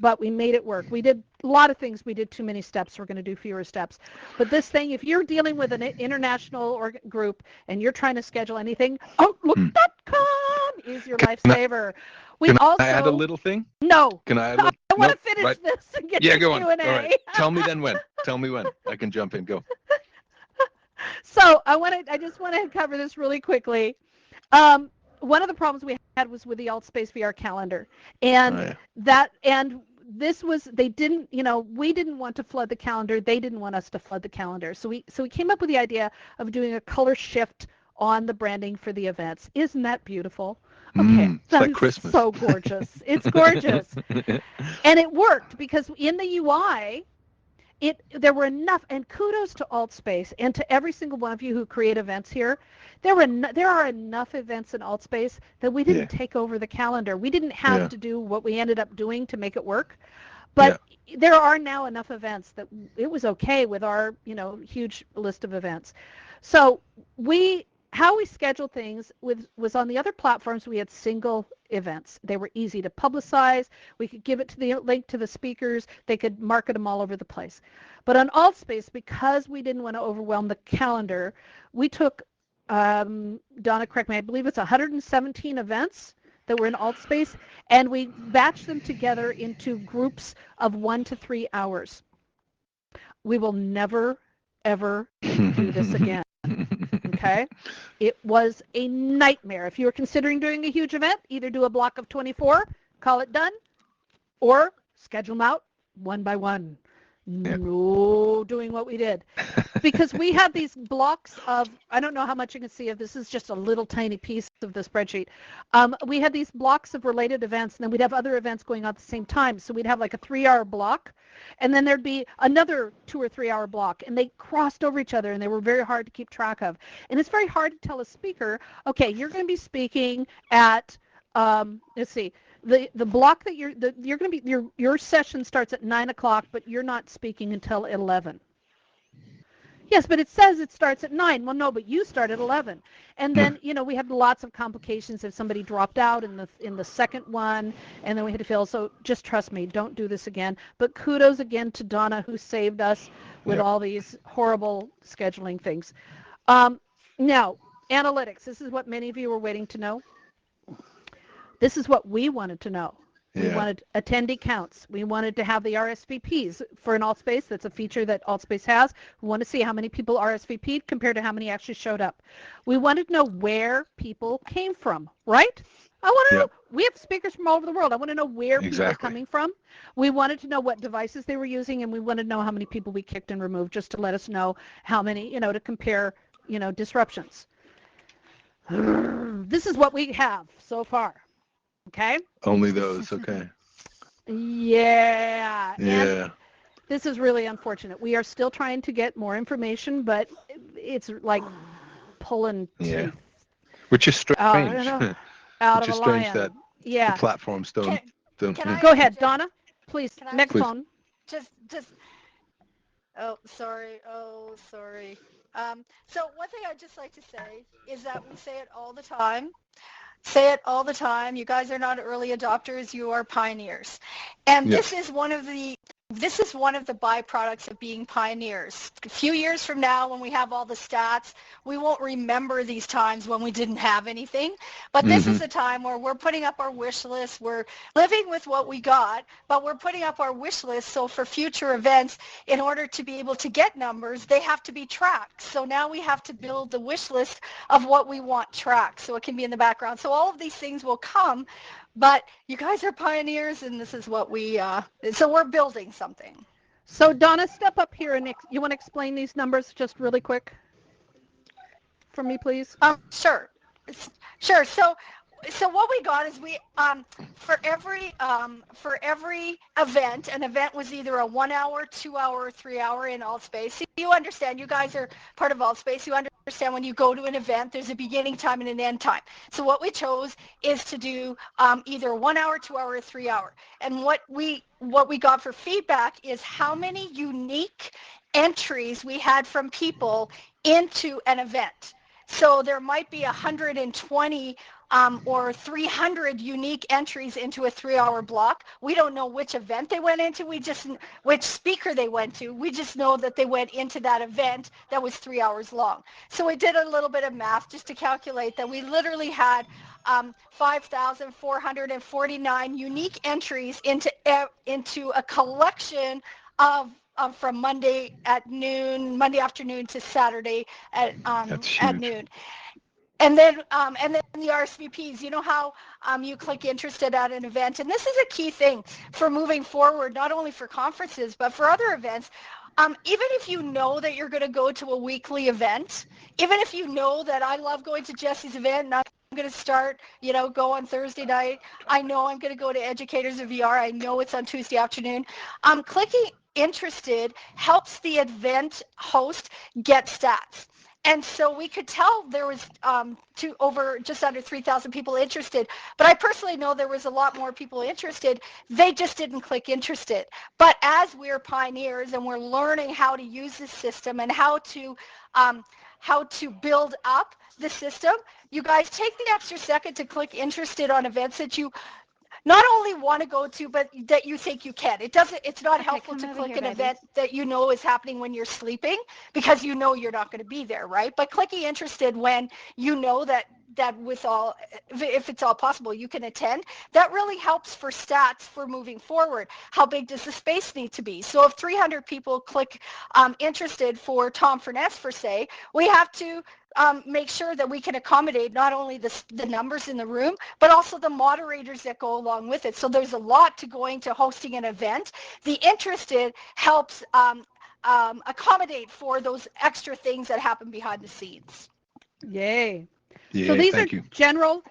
but we made it work. We did a lot of things. We did too many steps. We're going to do fewer steps. But this thing, if you're dealing with an international group and you're trying to schedule anything, Outlook.com is your lifesaver. We Can also I add a little thing? no. Can I add a little? I want Nope, to finish right. this and get Yeah, to go on. Q&A. All right. Tell me then when. Tell me when. I can jump in. Go. So I just want to cover this really quickly. One of the problems we had was with the AltSpace VR calendar, and this was, they didn't, we didn't want to flood the calendar. They didn't want us to flood the calendar. So we came up with the idea of doing a color shift on the branding for the events. Isn't that beautiful? Okay, It's like Christmas. So gorgeous. It's gorgeous. And it worked because in the UI, there were enough, and kudos to AltSpace and to every single one of you who create events here. There are enough events in AltSpace that we didn't take over the calendar. We didn't have to do what we ended up doing to make it work. But there are now enough events that it was okay with our, huge list of events. So how we scheduled things was on the other platforms. We had single events. They were easy to publicize. We could give it to the link to the speakers. They could market them all over the place. But on AltSpace, because we didn't want to overwhelm the calendar, we took, Donna, correct me, I believe it's 117 events that were in AltSpace, and we batched them together into groups of 1 to 3 hours. We will never, ever do this again. Okay? It was a nightmare. If you were considering doing a huge event, either do a block of 24, call it done, or schedule them out one by one. No doing what we did. Because we had these blocks of, I don't know how much you can see of this, is just a little tiny piece of the spreadsheet. We had these blocks of related events, and then we'd have other events going on at the same time. So we'd have like a 3-hour block, and then there'd be another 2 or 3 hour block, and they crossed over each other, and they were very hard to keep track of. And it's very hard to tell a speaker, okay, you're going to be speaking at, let's see, the block that you're going to be, your session starts at 9 o'clock, but you're not speaking until 11. Yes, but it says it starts at 9. Well, no, but you start at 11. And then, we had lots of complications if somebody dropped out in the second one, and then we had to fill. So just trust me, don't do this again. But kudos again to Donna, who saved us with all these horrible scheduling things. Now, analytics. This is what many of you were waiting to know. This is what we wanted to know. We wanted attendee counts. We wanted to have the RSVPs for an AltSpace. That's a feature that AltSpace has. We want to see how many people RSVP'd compared to how many actually showed up. We wanted to know where people came from, right? I want to know. We have speakers from all over the world. I want to know where people are coming from. We wanted to know what devices they were using, and we wanted to know how many people we kicked and removed, just to let us know how many, to compare, disruptions. This is what we have so far. Okay. Only those. Okay. Yeah. And this is really unfortunate. We are still trying to get more information, but it's like pulling teeth. Which is strange. Out Which of is a strange lion. that the platforms don't. Go ahead, Donna. Please. Next phone. Just. Oh, sorry. So one thing I'd just like to say is that we say it all the time. You guys are not early adopters, you are pioneers. And this is one of the byproducts of being pioneers. A few years from now, when we have all the stats, we won't remember these times when we didn't have anything. But this is a time where we're putting up our wish list. We're living with what we got, but we're putting up our wish list. So for future events, in order to be able to get numbers, they have to be tracked. So now we have to build the wish list of what we want tracked, so it can be in the background. So all of these things will come. But you guys are pioneers, and this is what so we're building something. So Donna, step up here, and you want to explain these numbers just really quick? for me, please? Sure. Sure. So what we got is we for every event, an event was either a 1 hour, 2 hour, 3 hour in AltSpace. So you understand, you guys are part of AltSpace. You understand when you go to an event, there's a beginning time and an end time. So what we chose is to do either 1 hour, 2 hour, or 3 hour. And what we got for feedback is how many unique entries we had from people into an event. So there might be 120 or 300 unique entries into a 3-hour block. We don't know which event they went into. Which speaker they went to. We just know that they went into that event that was 3 hours long. So we did a little bit of math just to calculate that we literally had 5,449 unique entries into a collection of from Monday afternoon to Saturday at noon. And then the RSVPs, you know how you click interested at an event. And this is a key thing for moving forward, not only for conferences, but for other events. Even if you know that you're going to go to a weekly event, even if you know that I love going to Jesse's event and I'm going to start, go on Thursday night. I know I'm going to go to Educators of VR. I know it's on Tuesday afternoon. Clicking interested helps the event host get stats. And so we could tell there was just under 3,000 people interested. But I personally know there was a lot more people interested. They just didn't click interested. But as we're pioneers and we're learning how to use this system and how to build up the system, you guys take the extra second to click interested on events that you not only want to go to, but that you think you can. It's not helpful to click an event that you know is happening when you're sleeping because you know you're not going to be there, right? But clicking interested when you know that if it's all possible, you can attend, that really helps for stats for moving forward. How big does the space need to be? So if 300 people click interested for Tom Furness, for say, we have to make sure that we can accommodate not only the numbers in the room, but also the moderators that go along with it. So there's a lot to going to hosting an event. The interested helps accommodate for those extra things that happen behind the scenes. Yay. Yeah, So these are you. general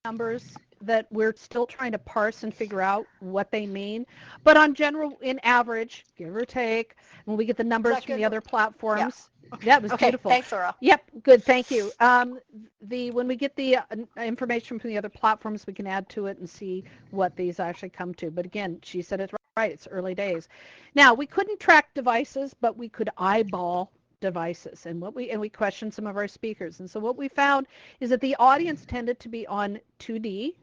numbers that we're still trying to parse and figure out what they mean. But on general, in average, give or take, when we get the numbers from the other platforms, that was beautiful. Thanks, Laura. Yep, good, thank you. When we get the information from the other platforms, we can add to it and see what these actually come to. But again, she said it right, it's early days. Now, we couldn't track devices, but we could eyeball devices, and we questioned some of our speakers. And so what we found is that the audience tended to be on 2D,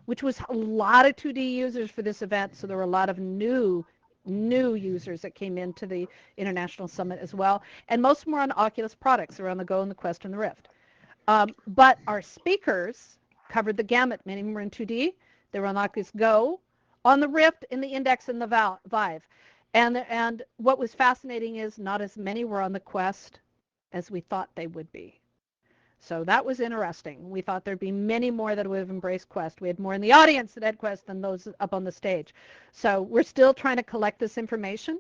which was a lot of 2D users for this event. So there were a lot of new users that came into the International Summit as well. And most of them were on Oculus products. They were on the Go and the Quest and the Rift. But our speakers covered the gamut. Many of them were in 2D. They were on Oculus Go, on the Rift, in the Index, and the Vive. And what was fascinating is not as many were on the Quest as we thought they would be. So that was interesting. We thought there'd be many more that would have embraced Quest. We had more in the audience that had Quest than those up on the stage. So we're still trying to collect this information.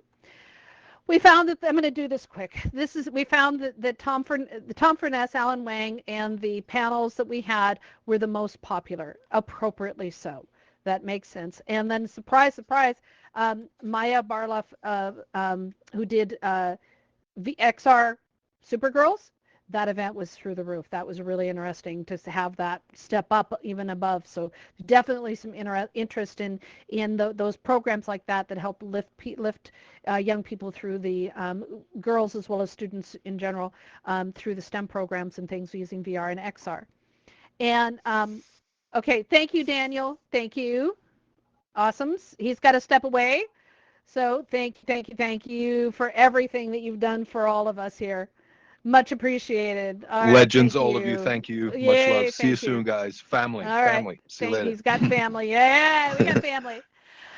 We found that, I'm going to do this quick. We found that Tom Furness, Alan Wang, and the panels that we had were the most popular, appropriately so. That makes sense. And then, surprise, surprise, Maya Barloff, who did XR Supergirls, that event was through the roof. That was really interesting to have that step up even above. So definitely some interest in those programs like that help lift young people through the girls as well as students in general through the STEM programs and things using VR and XR. And okay, thank you, Daniel. Thank you. Awesome. He's got to step away. So thank you for everything that you've done for all of us here. Much appreciated. All Legends, right, all of you. Thank you. Yay, much love. See you soon, guys. Family. See you later. He's got family. Yeah, we got family.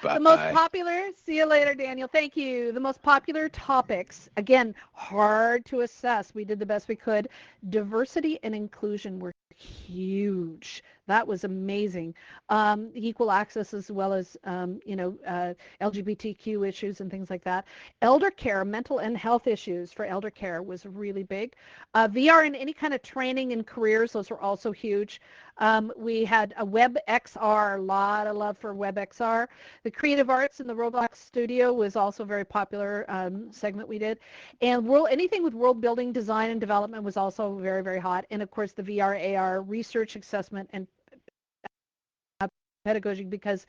Bye. The most popular, see you later, Daniel. Thank you. The most popular topics, again, hard to assess. We did the best we could. Diversity and inclusion were huge. That was amazing. Equal access as well as, LGBTQ issues and things like that. Elder care, mental and health issues for elder care was really big. VR and any kind of training and careers, those were also huge. We had a WebXR, a lot of love for WebXR. The creative arts in the Roblox studio was also a very popular segment we did. And anything with world building, design, and development was also very, very hot. And of course, the VR, AR, research assessment, and pedagogy, because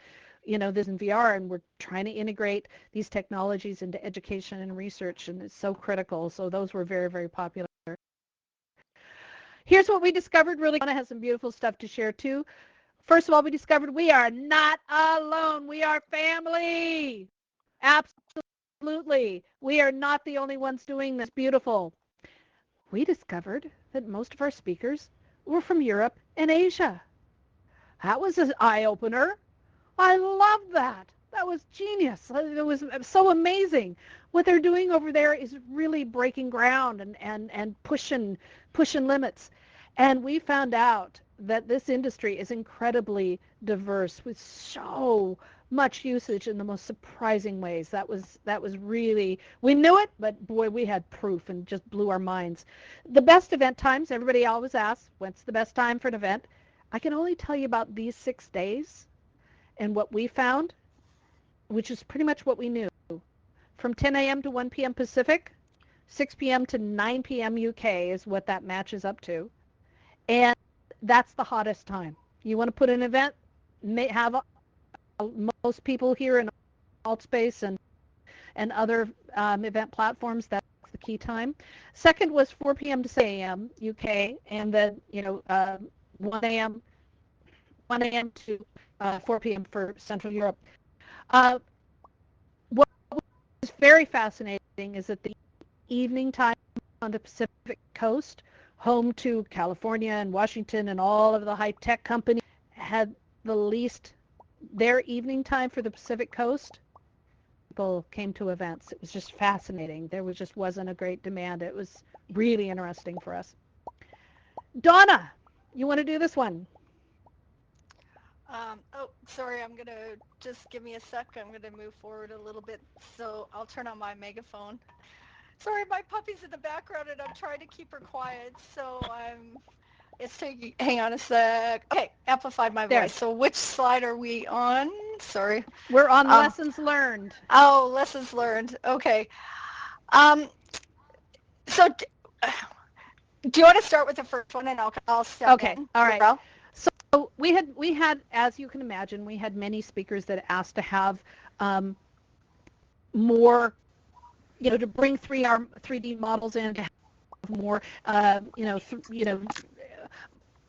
this in VR and we're trying to integrate these technologies into education and research, and it's so critical. So those were very, very popular. Here's what we discovered. Really, Donna has some beautiful stuff to share too. First of all, we discovered we are not alone. We are family. Absolutely. We are not the only ones doing this. Beautiful. We discovered that most of our speakers were from Europe and Asia. That was an eye-opener. I love that. That was genius. It was so amazing. What they're doing over there is really breaking ground and pushing limits. And we found out that this industry is incredibly diverse with so much usage in the most surprising ways. That was really, we knew it, but boy, we had proof and just blew our minds. The best event times, everybody always asks, what's the best time for an event? I can only tell you about these 6 days and what we found, which is pretty much what we knew. From 10 a.m. to 1 p.m. Pacific, 6 p.m. to 9 p.m. UK is what that matches up to. And that's the hottest time. You want to put an event, have most people here in AltSpace and other event platforms, that's the key time. Second was 4 p.m. to 6 a.m. UK, and then 1 a.m. to 4 p.m. for Central Europe. What was very fascinating is that the evening time on the Pacific Coast, home to California and Washington and all of the high-tech companies, had the least. Their evening time for the Pacific Coast, people came to events. It was just fascinating. There wasn't a great demand. It was really interesting for us. Donna, you want to do this one? Oh, sorry, I'm going to just give me a sec. I'm going to move forward a little bit. So I'll turn on my megaphone. Sorry, my puppy's in the background and I'm trying to keep her quiet. So it's taking, hang on a sec. Okay, amplified my voice. So which slide are we on? Sorry. We're on lessons learned. Oh, lessons learned. Okay. So do you want to start with the first one and I'll step okay. in? All right. Well, so we had, as you can imagine, we had many speakers that asked to have more, to bring 3D models in, to have more,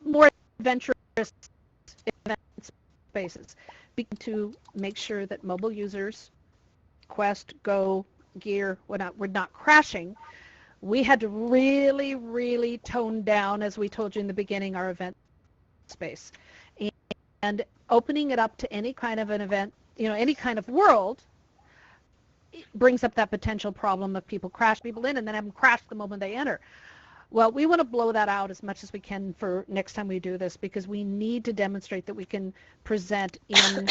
more adventurous event spaces, to make sure that mobile users, Quest, Go, Gear, whatnot, were not crashing. We had to really, really tone down, as we told you in the beginning, our event space, and opening it up to any kind of an event, any kind of world, brings up that potential problem of people crash people in and then have them crash the moment they enter. Well, we want to blow that out as much as we can for next time we do this, because we need to demonstrate that we can present in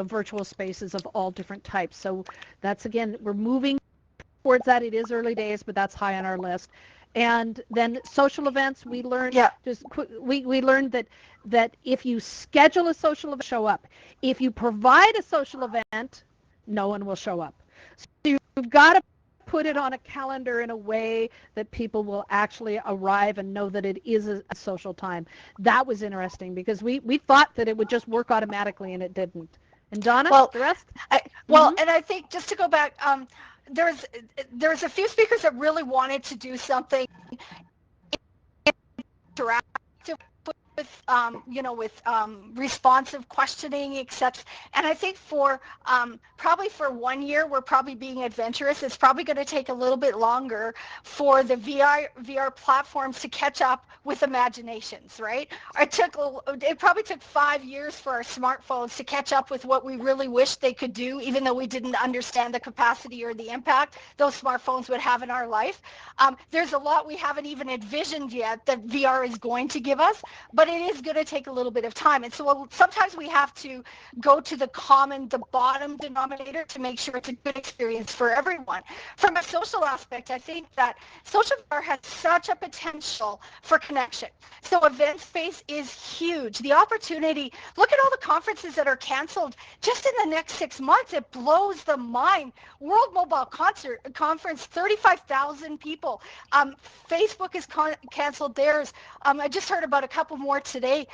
virtual spaces of all different types. So that's, again, we're moving towards that. It is early days, but that's high on our list. And then social events, we learned we learned that if you schedule a social event, show up. If you provide a social event, no one will show up. So you've got to put it on a calendar in a way that people will actually arrive and know that it is a social time. That was interesting, because we thought that it would just work automatically, and it didn't. And Donna, the rest? And I think, just to go back, there's a few speakers that really wanted to do something interactive with responsive questioning, etc. And I think for probably for 1 year, we're probably being adventurous. It's probably going to take a little bit longer for the VR platforms to catch up with imaginations, right? It probably took 5 years for our smartphones to catch up with what we really wish they could do, even though we didn't understand the capacity or the impact those smartphones would have in our life. There's a lot we haven't even envisioned yet that VR is going to give us, but it is going to take a little bit of time. And so sometimes we have to go to the bottom denominator to make sure it's a good experience for everyone. From a social aspect, I think that social VR has such a potential for connection. So event space is huge. The opportunity, look at all the conferences that are canceled just in the next 6 months. It blows the mind. World Mobile Conference, 35,000 people. Facebook has canceled theirs. I just heard about a couple more today.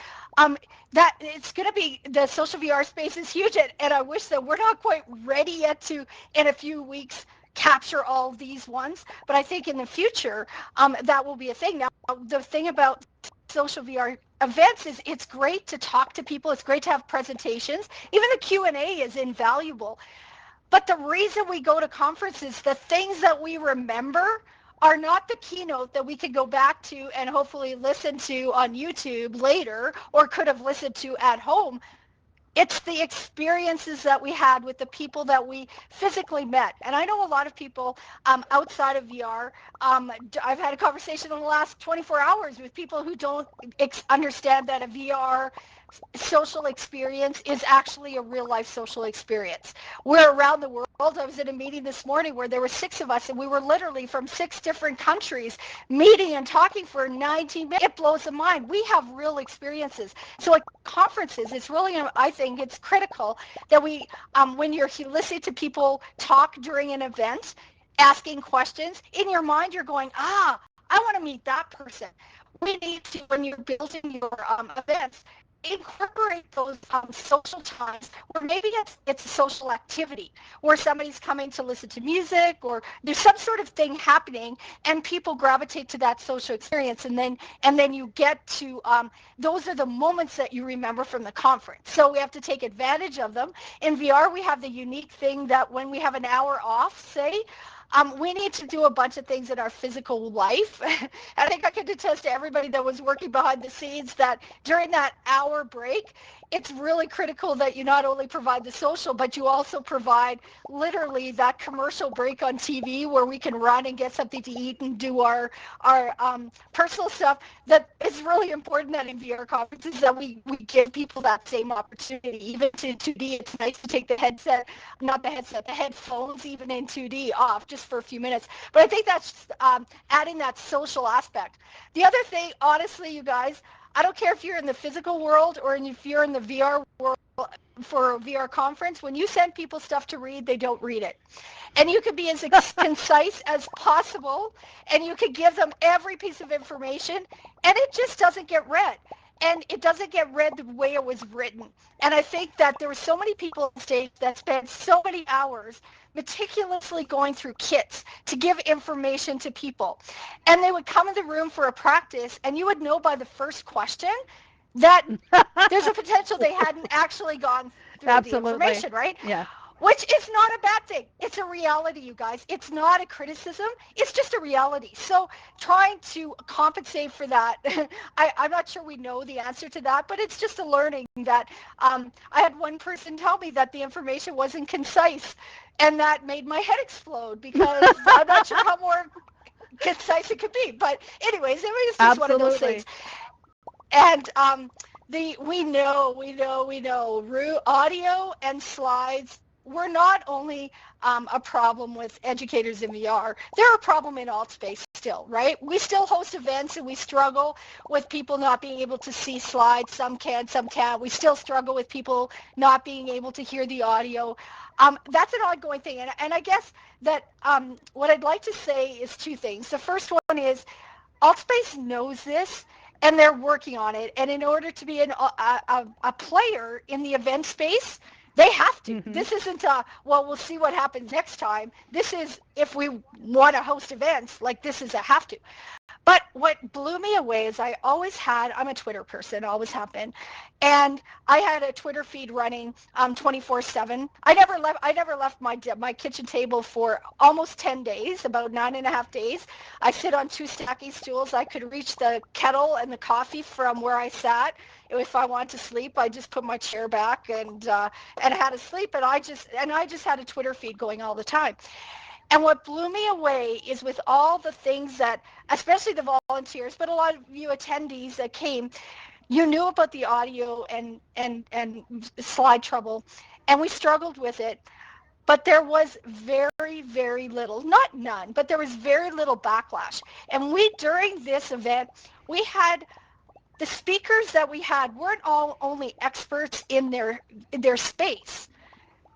That it's going to be, the social VR space is huge, and I wish that we're not quite ready yet to, in a few weeks, capture all these ones. But I think in the future, that will be a thing. Now, the thing about social VR events is it's great to talk to people. It's great to have presentations. Even the Q&A is invaluable. But the reason we go to conferences, the things that we remember are not the keynote that we could go back to and hopefully listen to on YouTube later or could have listened to at home. It's the experiences that we had with the people that we physically met. And I know a lot of people outside of VR. I've had a conversation in the last 24 hours with people who don't understand that a VR social experience is actually a real life social experience. We're around the world. I was in a meeting this morning where there were 6 of us, and we were literally from 6 different countries meeting and talking for 19 minutes. It blows the mind. We have real experiences. So at conferences, it's really, I think it's critical that we, when you're listening to people talk during an event, asking questions, in your mind you're going, I want to meet that person. We need to, when you're building your events, incorporate those social times where maybe it's a social activity where somebody's coming to listen to music or there's some sort of thing happening and people gravitate to that social experience, and then you get to those are the moments that you remember from the conference. So we have to take advantage of them. In VR, we have the unique thing that when we have an hour off, say, we need to do a bunch of things in our physical life. I think I can attest to everybody that was working behind the scenes that during that hour break, it's really critical that you not only provide the social, but you also provide literally that commercial break on TV where we can run and get something to eat and do our personal stuff. That it's really important that in VR conferences that we give people that same opportunity. Even to 2D, it's nice to take the headphones even in 2D off just for a few minutes. But I think that's adding that social aspect. The other thing, honestly, you guys, I don't care if you're in the physical world or if you're in the VR world for a VR conference, when you send people stuff to read, they don't read it. And you can be as concise as possible, and you can give them every piece of information, and it just doesn't get read. And it doesn't get read the way it was written. And I think that there were so many people on stage that spent so many hours meticulously going through kits to give information to people. And they would come in the room for a practice, and you would know by the first question that there's a potential they hadn't actually gone through Absolutely. the information, right? Yeah. Which is not a bad thing. It's a reality, you guys. It's not a criticism. It's just a reality. So trying to compensate for that, I'm not sure we know the answer to that, but it's just a learning that I had one person tell me that the information wasn't concise, and that made my head explode because I'm not sure how more concise it could be. But anyways, it was just one of those things. And we know audio and slides were not only a problem with educators in VR, they're a problem in Altspace still, right? We still host events and we struggle with people not being able to see slides. Some can, some can't. We still struggle with people not being able to hear the audio. That's an ongoing thing. And I guess that what I'd like to say is 2 things. The first one is Altspace knows this, and they're working on it. And in order to be a player in the event space, they have to. Mm-hmm. This isn't we'll see what happens next time. This is if we want to host events, like this is a have to. But what blew me away is I'm a Twitter person, always have been. And I had a Twitter feed running 24/7. I never left my kitchen table for almost 10 days, about 9.5 days. I sit on 2 stacky stools. I could reach the kettle and the coffee from where I sat. If I want to sleep, I just put my chair back and had to sleep. And I just had a Twitter feed going all the time. And what blew me away is with all the things that, especially the volunteers, but a lot of you attendees that came, you knew about the audio and slide trouble, and we struggled with it. But there was very, very little, not none, but there was very little backlash. And during this event, we had the speakers that we had weren't all only experts in their space,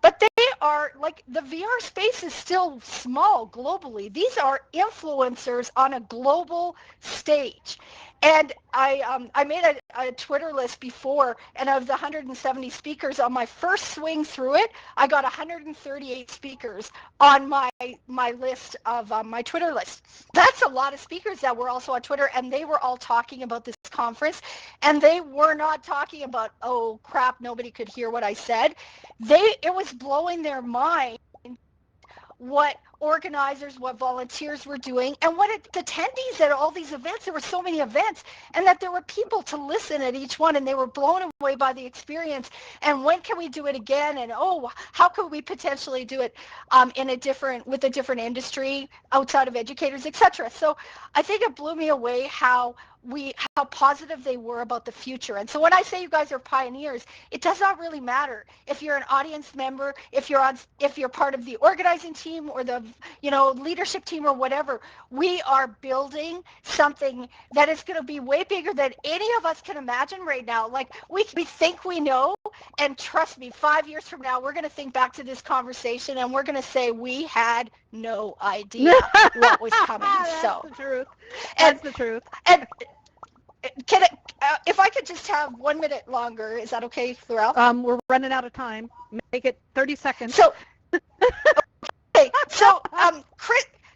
but they are, like, the VR space is still small globally. These are influencers on a global stage. And I made a Twitter list before, and of the 170 speakers on my first swing through it, I got 138 speakers on my list of my Twitter list. That's a lot of speakers that were also on Twitter, and they were all talking about this conference, and they were not talking about, oh crap, nobody could hear what I said. It was blowing their mind what organizers, what volunteers were doing, and what attendees at all these events. There were so many events, and that there were people to listen at each one, and they were blown away by the experience. And when can we do it again? And how could we potentially do it with a different industry outside of educators, etc. So I think it blew me away how positive they were about the future. And so when I say you guys are pioneers, it does not really matter if you're an audience member, if you're part of the organizing team or the leadership team or whatever. We are building something that is going to be way bigger than any of us can imagine right now. Like, we think we know, and trust me, 5 years from now, we're going to think back to this conversation and we're going to say we had no idea what was coming. That's the truth. That's the truth. And if I could just have 1 minute longer, is that okay, Laurel? We're running out of time. Make it 30 seconds. So, okay. So,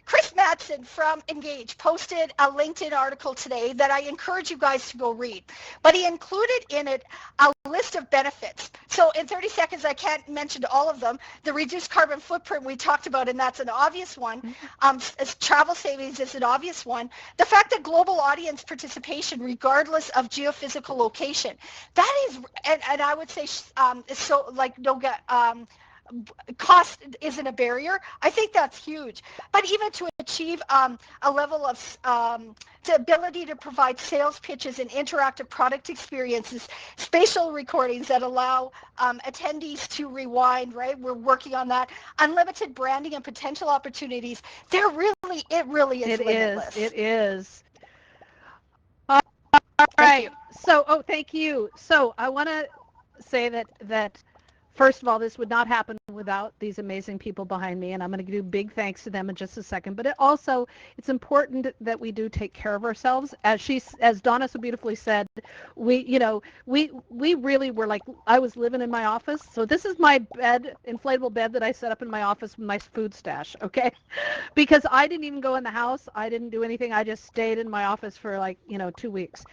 Chris Madsen from Engage posted a LinkedIn article today that I encourage you guys to go read. But he included in it a list of benefits. So in 30 seconds, I can't mention all of them. The reduced carbon footprint we talked about, and that's an obvious one. Travel savings is an obvious one. The fact that global audience participation, regardless of geophysical location, that is, and I would say, cost isn't a barrier. I think that's huge. But even to achieve a level of the ability to provide sales pitches and interactive product experiences, spatial recordings that allow attendees to rewind, right? We're working on that. Unlimited branding and potential opportunities. It really is limitless. It is. All right. So, thank you. So I want to say that first of all, this would not happen without these amazing people behind me, and I'm going to do big thanks to them in just a second. But it's important that we do take care of ourselves. As Donna so beautifully said, we really were like, I was living in my office. So this is my inflatable bed that I set up in my office with my food stash, okay? Because I didn't even go in the house. I didn't do anything. I just stayed in my office for 2 weeks.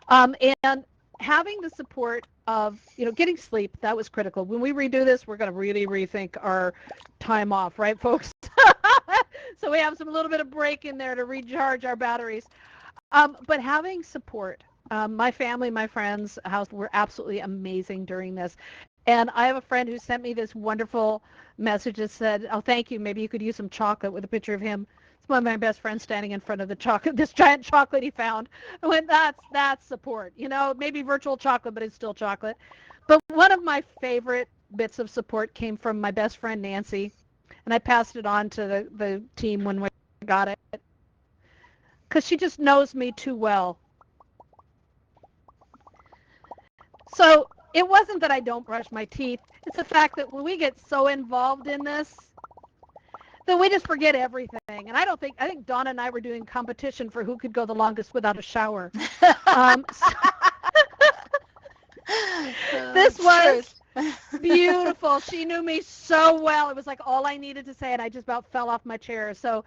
And having the support of, getting sleep, that was critical. When we redo this, we're going to really rethink our time off, right, folks? So we have a little bit of break in there to recharge our batteries. But having support, my family, my friends, house were absolutely amazing during this. And I have a friend who sent me this wonderful message that said, oh, thank you. Maybe you could use some chocolate, with a picture of him. One of my best friends standing in front of this giant chocolate he found. I went, that's support. Maybe virtual chocolate, but it's still chocolate. But one of my favorite bits of support came from my best friend, Nancy. And I passed it on to the team when we got it. Because she just knows me too well. So it wasn't that I don't brush my teeth. It's the fact that when we get so involved in this, then we just forget everything. And I think Donna and I were doing competition for who could go the longest without a shower. This was beautiful. She knew me so well. It was like all I needed to say, and I just about fell off my chair. So,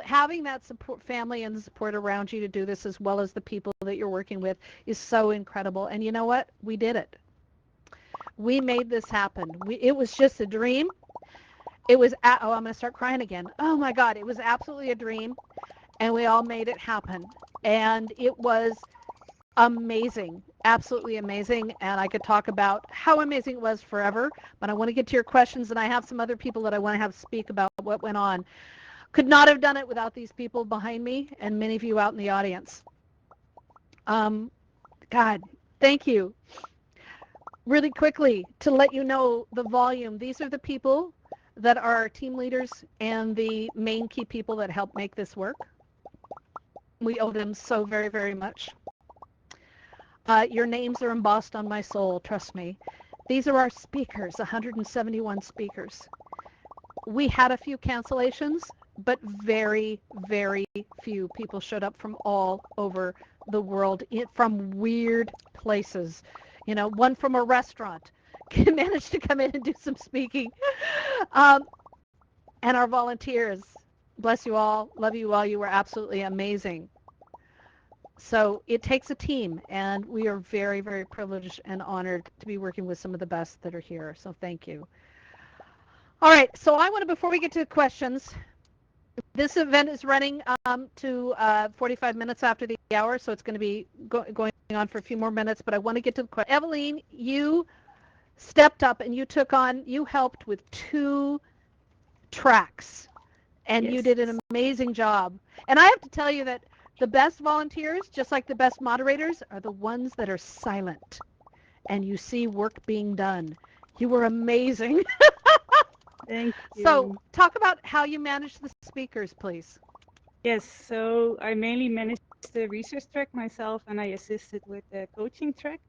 having that support, family and the support around you to do this, as well as the people that you're working with, is so incredible. And you know what? We did it. We made this happen. It was just a dream. It was, I'm going to start crying again. Oh my God, it was absolutely a dream, and we all made it happen. And it was amazing, absolutely amazing. And I could talk about how amazing it was forever, but I want to get to your questions, and I have some other people that I want to have speak about what went on. Could not have done it without these people behind me and many of you out in the audience. God, Thank you. Really quickly, to let you know the volume, these are the people that are team leaders and the main key people that help make this work. We owe them so very, very much. Your names are embossed on my soul, trust me. These are our speakers, 171 speakers. We had a few cancellations, but very, very few people showed up from all over the world, from weird places. You know, one from a restaurant managed to come in and do some speaking. And our volunteers, bless you all, love you all, you were absolutely amazing. So it takes a team, and we are very, very privileged and honored to be working with some of the best that are here. So thank you. All right, so I want to, before we get to questions, this event is running to 45 minutes after the hour, so it's going to be going on for a few more minutes, but I want to get to the question. Evelyn, you stepped up and you helped with 2 tracks, and you did an amazing job. And I have to tell you that the best volunteers, just like the best moderators, are the ones that are silent, and you see work being done. You were amazing. Thank you. So talk about how you manage the speakers, please. Yes, so I mainly managed the research track myself, and I assisted with the coaching track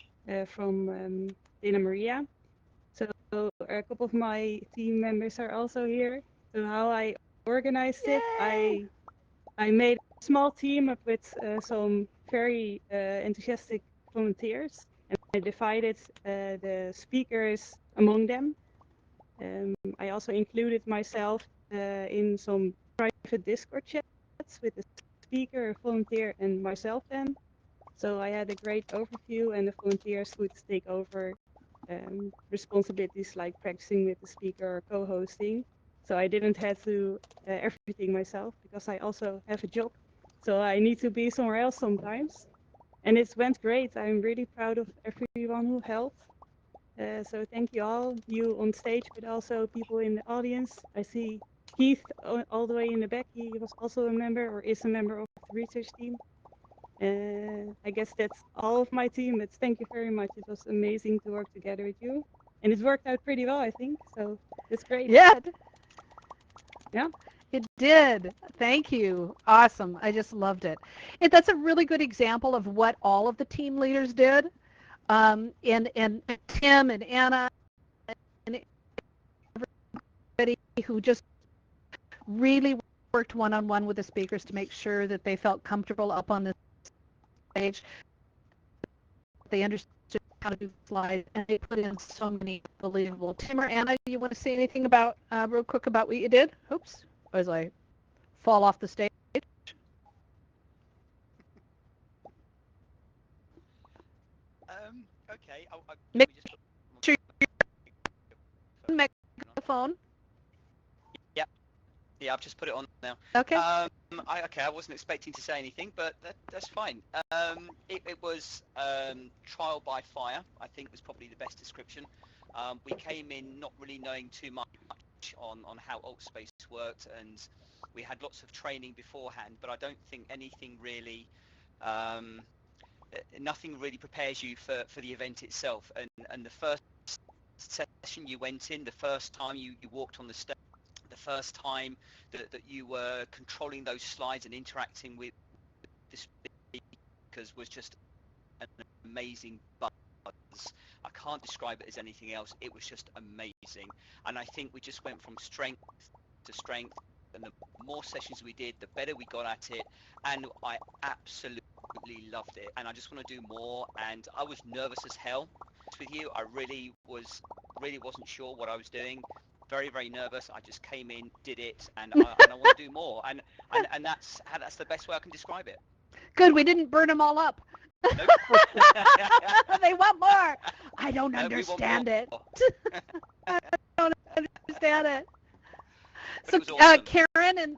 from Dana Maria. So a couple of my team members are also here. So how I organized it, I made a small team up with some very enthusiastic volunteers, and I divided the speakers among them. I also included myself in some private Discord chats with the speaker, volunteer, and myself then. So I had a great overview, and the volunteers would take over responsibilities like practicing with the speaker or co-hosting. So I didn't have to everything myself, because I also have a job. So I need to be somewhere else sometimes. And it went great. I'm really proud of everyone who helped. So thank you all, you on stage, but also people in the audience. I see Keith all the way in the back. He was also a member, or is a member of the research team. I guess that's all of my team, but thank you very much. It was amazing to work together with you. And it worked out pretty well, I think. So that's great. Yeah. Yeah. It did. Thank you. Awesome. I just loved it. That's a really good example of what all of the team leaders did. And Tim and Anna and everybody who just really worked one-on-one with the speakers to make sure that they felt comfortable up on the stage. They understood how to do slides, and they put in so many believable. Tim or Anna, you want to say anything about real quick about what you did? Oops, as I fall off the stage. Okay. Make sure your microphone. Yep. Yeah, I've just put it on now. Okay. I wasn't expecting to say anything, but that's fine. It was trial by fire, I think was probably the best description. We came in not really knowing too much on how AltSpace worked, and we had lots of training beforehand, but I don't think anything really nothing really prepares you for the event itself. And the first session you went in, the first time you walked on the stage, the first time that you were controlling those slides and interacting with the speakers was just an amazing buzz. I can't describe it as anything else. It was just amazing. And I think we just went from strength to strength. And the more sessions we did, the better we got at it. And I absolutely loved it. And I just want to do more. And I was nervous as hell with you. I really wasn't sure what I was doing. Very, very nervous. I just came in, did it, and I want to do more. And that's the best way I can describe it. Good, we didn't burn them all up. Nope. They want more. I don't understand it. I don't understand it. But So, it was awesome. Karen, and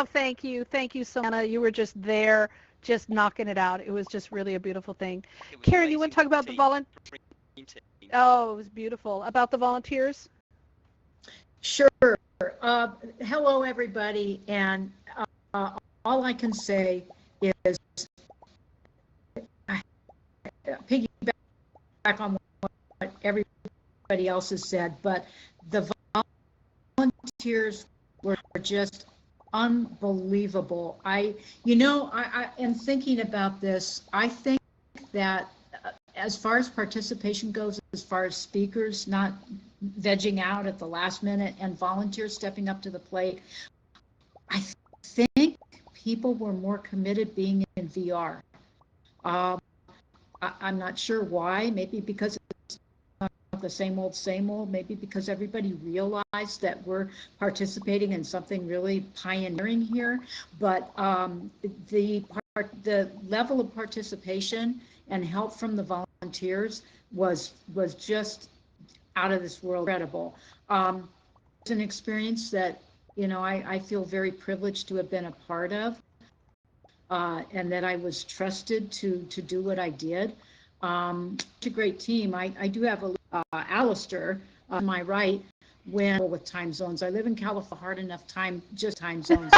thank you so much. Anna, you were just there, just knocking it out. It was just really a beautiful thing. Karen, amazing. you want to talk about the volunteers? Oh, it was beautiful. About the volunteers? Sure. Hello, everybody. And all I can say is, piggyback on what everybody else has said, but the volunteers were just unbelievable. I am thinking about this. I think that as far as participation goes, as far as speakers not vegging out at the last minute and volunteers stepping up to the plate, I think people were more committed being in VR. I'm not sure why. Maybe because it's the same old, maybe because everybody realized that we're participating in something really pioneering here. But the level of participation and help from the volunteers was just out of this world incredible. It's an experience that, I feel very privileged to have been a part of, and that I was trusted to do what I did. It's a great team. I do have Alistair on my right with time zones. I live in California, hard enough time, just time zones.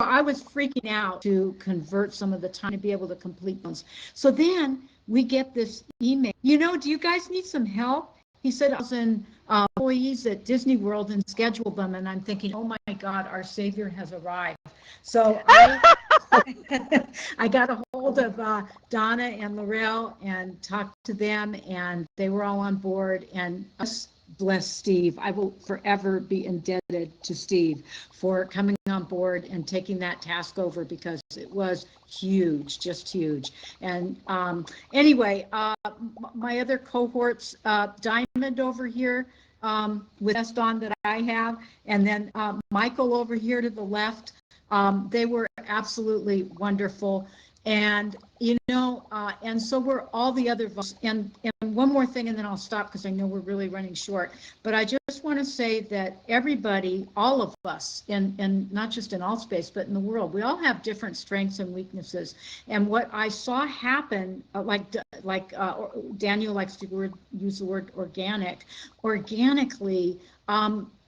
I was freaking out to convert some of the time to be able to complete those. So then we get this email, do you guys need some help? He said 1,000 employees at Disney World and scheduled them. And I'm thinking, oh my God, our Savior has arrived. So I got a hold of Donna and Laurel and talked to them, and they were all on board. And bless Steve. I will forever be indebted to Steve for coming on board and taking that task over, because it was huge, just huge. And anyway, my other cohorts, Diamond over here with Eston that I have, and then Michael over here to the left, they were absolutely wonderful. And, and so were all the other, and one more thing, and then I'll stop because I know we're really running short. But I just want to say that everybody, all of us, and not just in AltSpace, but in the world, we all have different strengths and weaknesses. And what I saw happen, like Daniel likes to use the word organically,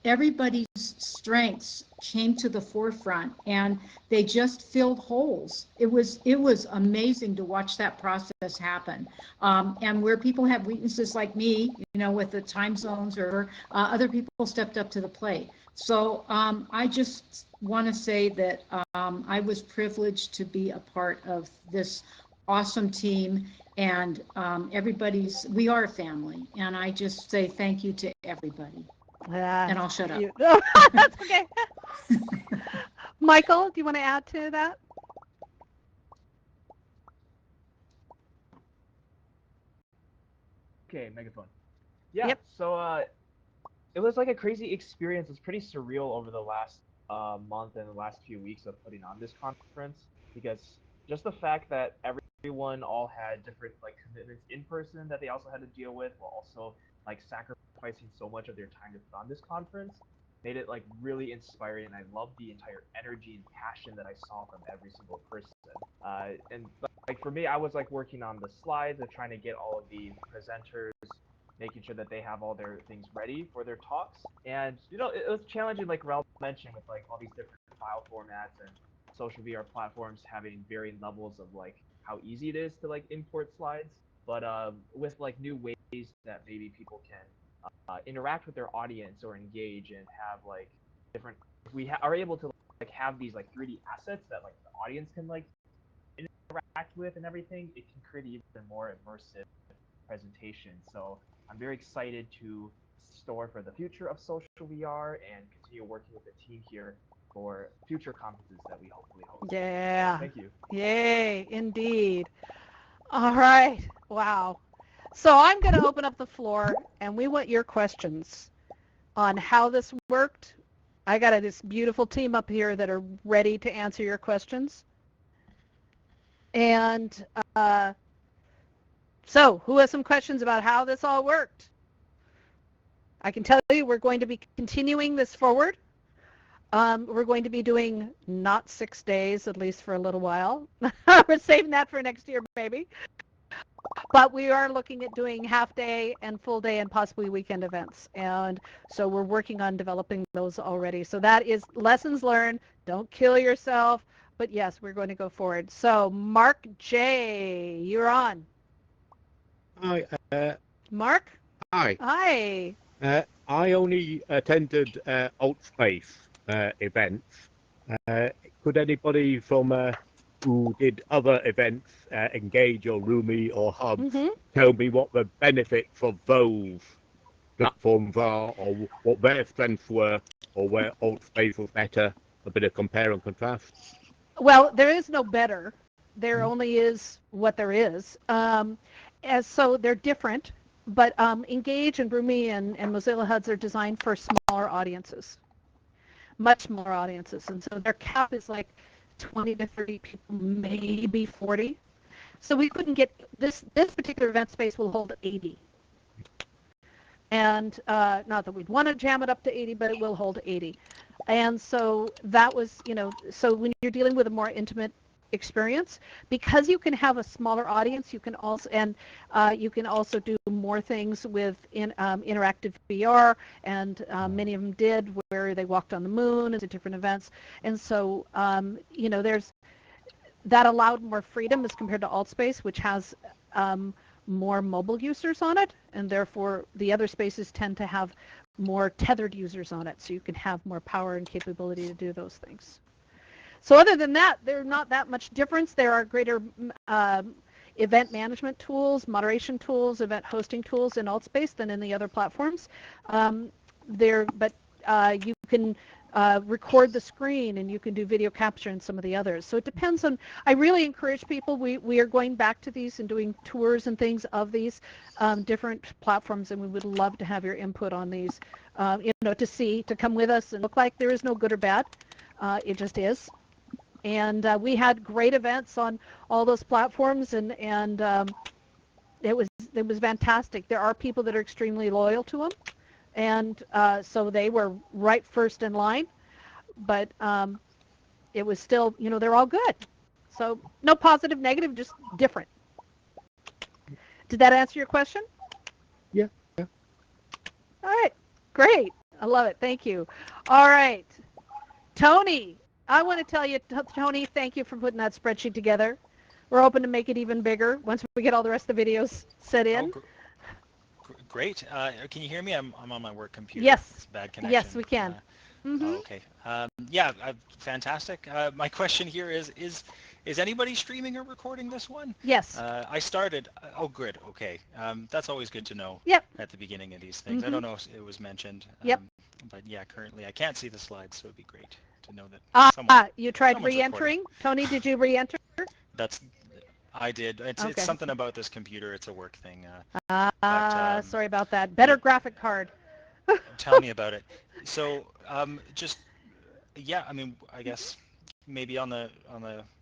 everybody's strengths came to the forefront, and they just filled holes. It was amazing to watch that process happen. And where people have weaknesses like me, with the time zones, or other people stepped up to the plate. So I just want to say that I was privileged to be a part of this awesome team, and we are a family. And I just say thank you to everybody. And I'll shut up. That's okay. Michael, do you want to add to that? Okay, megaphone. Yeah, Yep. So it was like a crazy experience. It's pretty surreal over the last month and the last few weeks of putting on this conference, because just the fact that everyone all had different commitments in person that they also had to deal with, while also sacrificing so much of their time to put on this conference, made it really inspiring. And I loved the entire energy and passion that I saw from every single person. And for me, I was working on the slides and trying to get all of the presenters, making sure that they have all their things ready for their talks. And it was challenging, like Ralph mentioned, with all these different file formats and social VR platforms having varying levels of how easy it is to import slides. But with new ways that maybe people can interact with their audience or engage and have different, if we are able to have these 3D assets that the audience can interact with and everything, it can create even more immersive presentation. So I'm very excited to store for the future of social VR and continue working with the team here for future conferences that we hopefully host. Yeah. Thank you. Yay, indeed. All right. Wow. So I'm going to open up the floor, and we want your questions on how this worked. I got this beautiful team up here that are ready to answer your questions. And so who has some questions about how this all worked? I can tell you we're going to be continuing this forward. We're going to be doing not 6 days, at least for a little while. We're saving that for next year, maybe. But we are looking at doing half day and full day and possibly weekend events. And so we're working on developing those already. So that is lessons learned. Don't kill yourself. But yes, we're going to go forward. So Mark J., you're on. Hi, Mark? Hi. Hi. I only attended AltSpace events. Could anybody from who did other events, Engage or Rumi or Hubs, tell me what the benefits of those platforms are, or what their strengths were, or where AltSpace was better? A bit of compare and contrast. Well, there is no better. There only is what there is. So they're different, but Engage and Rumi and Mozilla Hubs are designed for smaller audiences, much smaller audiences. And so their cap is like 20 to 30 people, maybe 40. So we couldn't get, this particular event space will hold 80. And not that we'd want to jam it up to 80, but it will hold 80. And so that was, so when you're dealing with a more intimate experience, because you can have a smaller audience, you can also do more things with interactive VR, and many of them did, where they walked on the moon and did different events. And so there's that allowed more freedom as compared to AltSpace, which has more mobile users on it, and therefore the other spaces tend to have more tethered users on it, so you can have more power and capability to do those things. So other than that, there's not that much difference. There are greater event management tools, moderation tools, event hosting tools in AltSpace than in the other platforms. But you can record the screen, and you can do video capture in some of the others. So it depends on, I really encourage people, we are going back to these and doing tours and things of these different platforms, and we would love to have your input on these, to come with us and look like there is no good or bad. It just is. And we had great events on all those platforms, and it was fantastic. There are people that are extremely loyal to them, and so they were right first in line, but it was still, they're all good. So no positive, negative, just different. Did that answer your question? Yeah. All right, great. I love it. Thank you. All right, Tony, I want to tell you, Tony, thank you for putting that spreadsheet together. We're hoping to make it even bigger once we get all the rest of the videos set in. Great. Can you hear me? I'm on my work computer. Yes. It's a bad connection. Yes, we can. Okay. Yeah, fantastic. My question here is anybody streaming or recording this one? Yes. I started. Oh, good. Okay. That's always good to know. Yep. At the beginning of these things. I don't know if it was mentioned. Yep. But yeah, currently I can't see the slides, so it'd be great to know that. You tried re-entering? Tony, did you re-enter? I did. It's something about this computer. It's a work thing. Sorry about that. Better graphic card. Tell me about it. So, I mean, I guess maybe on the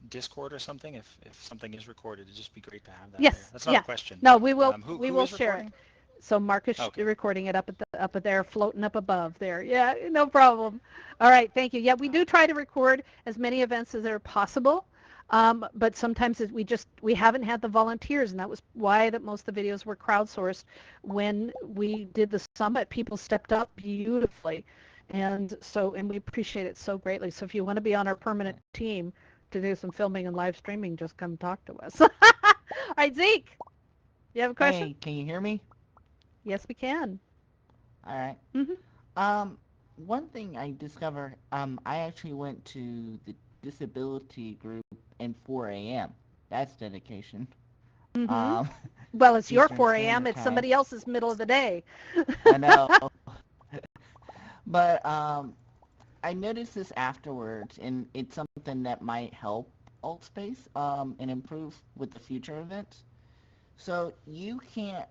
Discord or something, if something is recorded, it'd just be great to have that there. That's not a question. No, we will. Who will is share recording? it. So Mark is recording it up there, floating up above there. Yeah, no problem. All right, thank you. Yeah, we do try to record as many events as are possible. But sometimes we haven't had the volunteers, and that was why that most of the videos were crowdsourced. When we did the summit, people stepped up beautifully, and we appreciate it so greatly. So if you want to be on our permanent team to do some filming and live streaming, just come talk to us. All right, Zeke, you have a question? Hey, can you hear me? Yes, we can. All right. One thing I discovered, I actually went to the disability group in 4 a.m. That's dedication. Well, it's your 4 a.m. It's somebody else's middle of the day. I know. But I noticed this afterwards, and it's something that might help AltSpace and improve with the future events. So you can't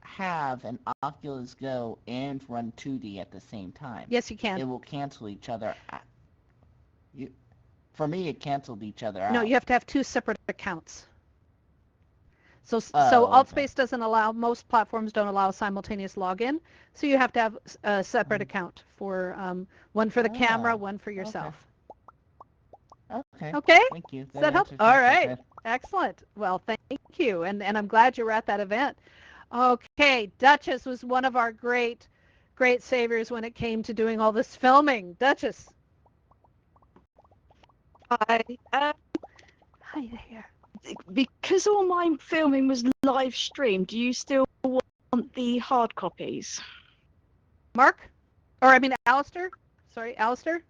have an Oculus Go and run 2D at the same time. Yes, you can. It will cancel each other out. For me, it canceled each other out. No, you have to have two separate accounts. So AltSpace doesn't allow, most platforms don't allow simultaneous login, so you have to have a separate account for one for the camera, one for yourself. Okay. Okay. Thank you. Does that help? All right. Excellent. Well, thank you, and I'm glad you were at that event. Okay, Duchess was one of our great saviors when it came to doing all this filming. Duchess. Hi. Hi there. Because all my filming was live streamed, do you still want the hard copies? Mark? Or I mean, Alistair? Sorry, Alistair?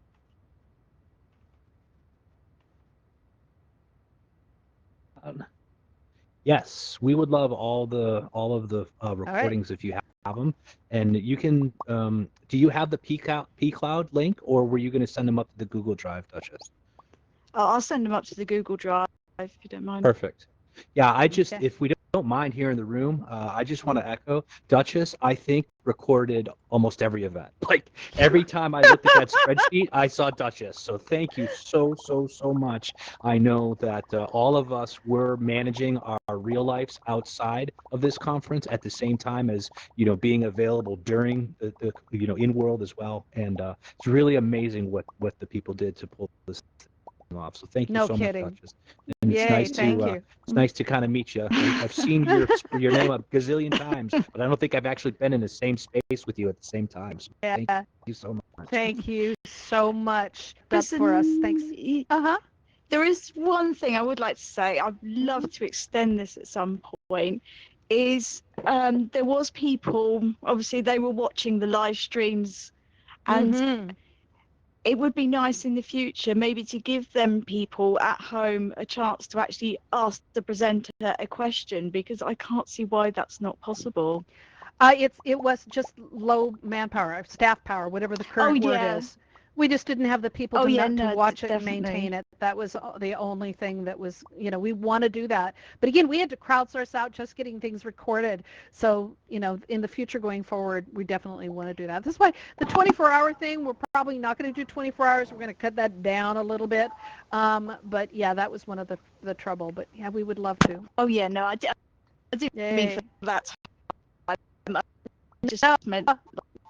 Yes, we would love all of the recordings if you have them, and you can. Do you have the pCloud link, or were you going to send them up to the Google Drive, Duchess? I'll send them up to the Google Drive if you don't mind. Perfect. Yeah, if we don't mind here in the room, I just want to echo, Duchess, I think, recorded almost every event. Like, every time I looked at that spreadsheet, I saw Duchess. So thank you so much. I know that all of us were managing our real lives outside of this conference at the same time as, being available during the in world as well. And it's really amazing what the people did to pull this off. So thank you so much, Duchess. And it's nice to kind of meet you. I've seen your name a gazillion times, but I don't think I've actually been in the same space with you at the same time. So thank you so much. Thank you so much. That's for us. Thanks. There is one thing I would like to say. I'd love to extend this at some point. Is there was people, obviously they were watching the live streams, and it would be nice in the future maybe to give them people at home a chance to actually ask the presenter a question, because I can't see why that's not possible. It was just low manpower, staff power, whatever the current word is. We just didn't have the people to watch it and maintain it. That was the only thing that was, we want to do that. But again, we had to crowdsource out just getting things recorded. So, in the future going forward, we definitely want to do that. That's why the 24-hour thing, we're probably not going to do 24 hours. We're going to cut that down a little bit. But yeah, that was one of the trouble. But yeah, we would love to. Oh yeah, no, I do mean for that. I just meant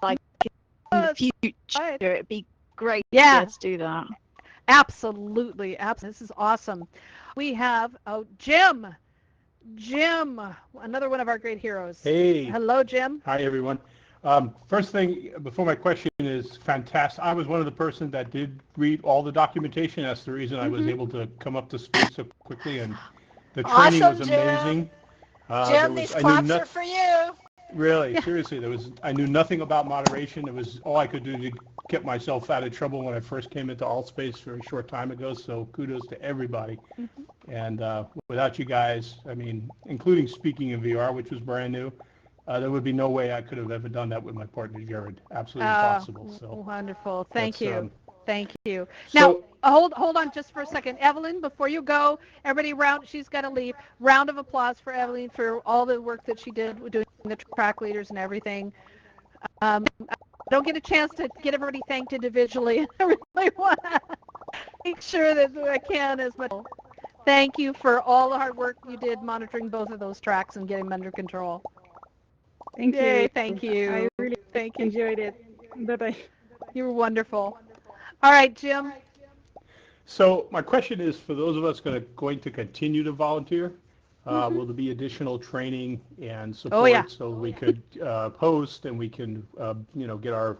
like in the future, it'd be great to be able to do that. Absolutely. This is awesome. We have Jim, another one of our great heroes. Hey. Hello, Jim. Hi, everyone. First thing, before my question is fantastic. I was one of the persons that did read all the documentation. That's the reason I was able to come up to speed so quickly, and the training was amazing. Jim, these claps are for you. Really, seriously, I knew nothing about moderation. It was all I could do to get myself out of trouble when I first came into AltSpace a very short time ago. So kudos to everybody. And without you guys, I mean, including speaking in VR, which was brand new, there would be no way I could have ever done that with my partner Jared. Absolutely impossible. So wonderful. Thank you. Thank you. Now, hold on just for a second. Evelyn, before you go, everybody she's got to leave. Round of applause for Evelyn for all the work that she did with doing the track leaders and everything. I don't get a chance to get everybody thanked individually. I really want to make sure that I can as much. Thank you for all the hard work you did monitoring both of those tracks and getting them under control. Thank you. Thank you. I really enjoyed it. Bye-bye. You were wonderful. All right, Jim. So my question is, for those of us going to continue to volunteer, will there be additional training and support so we could post and we can, get our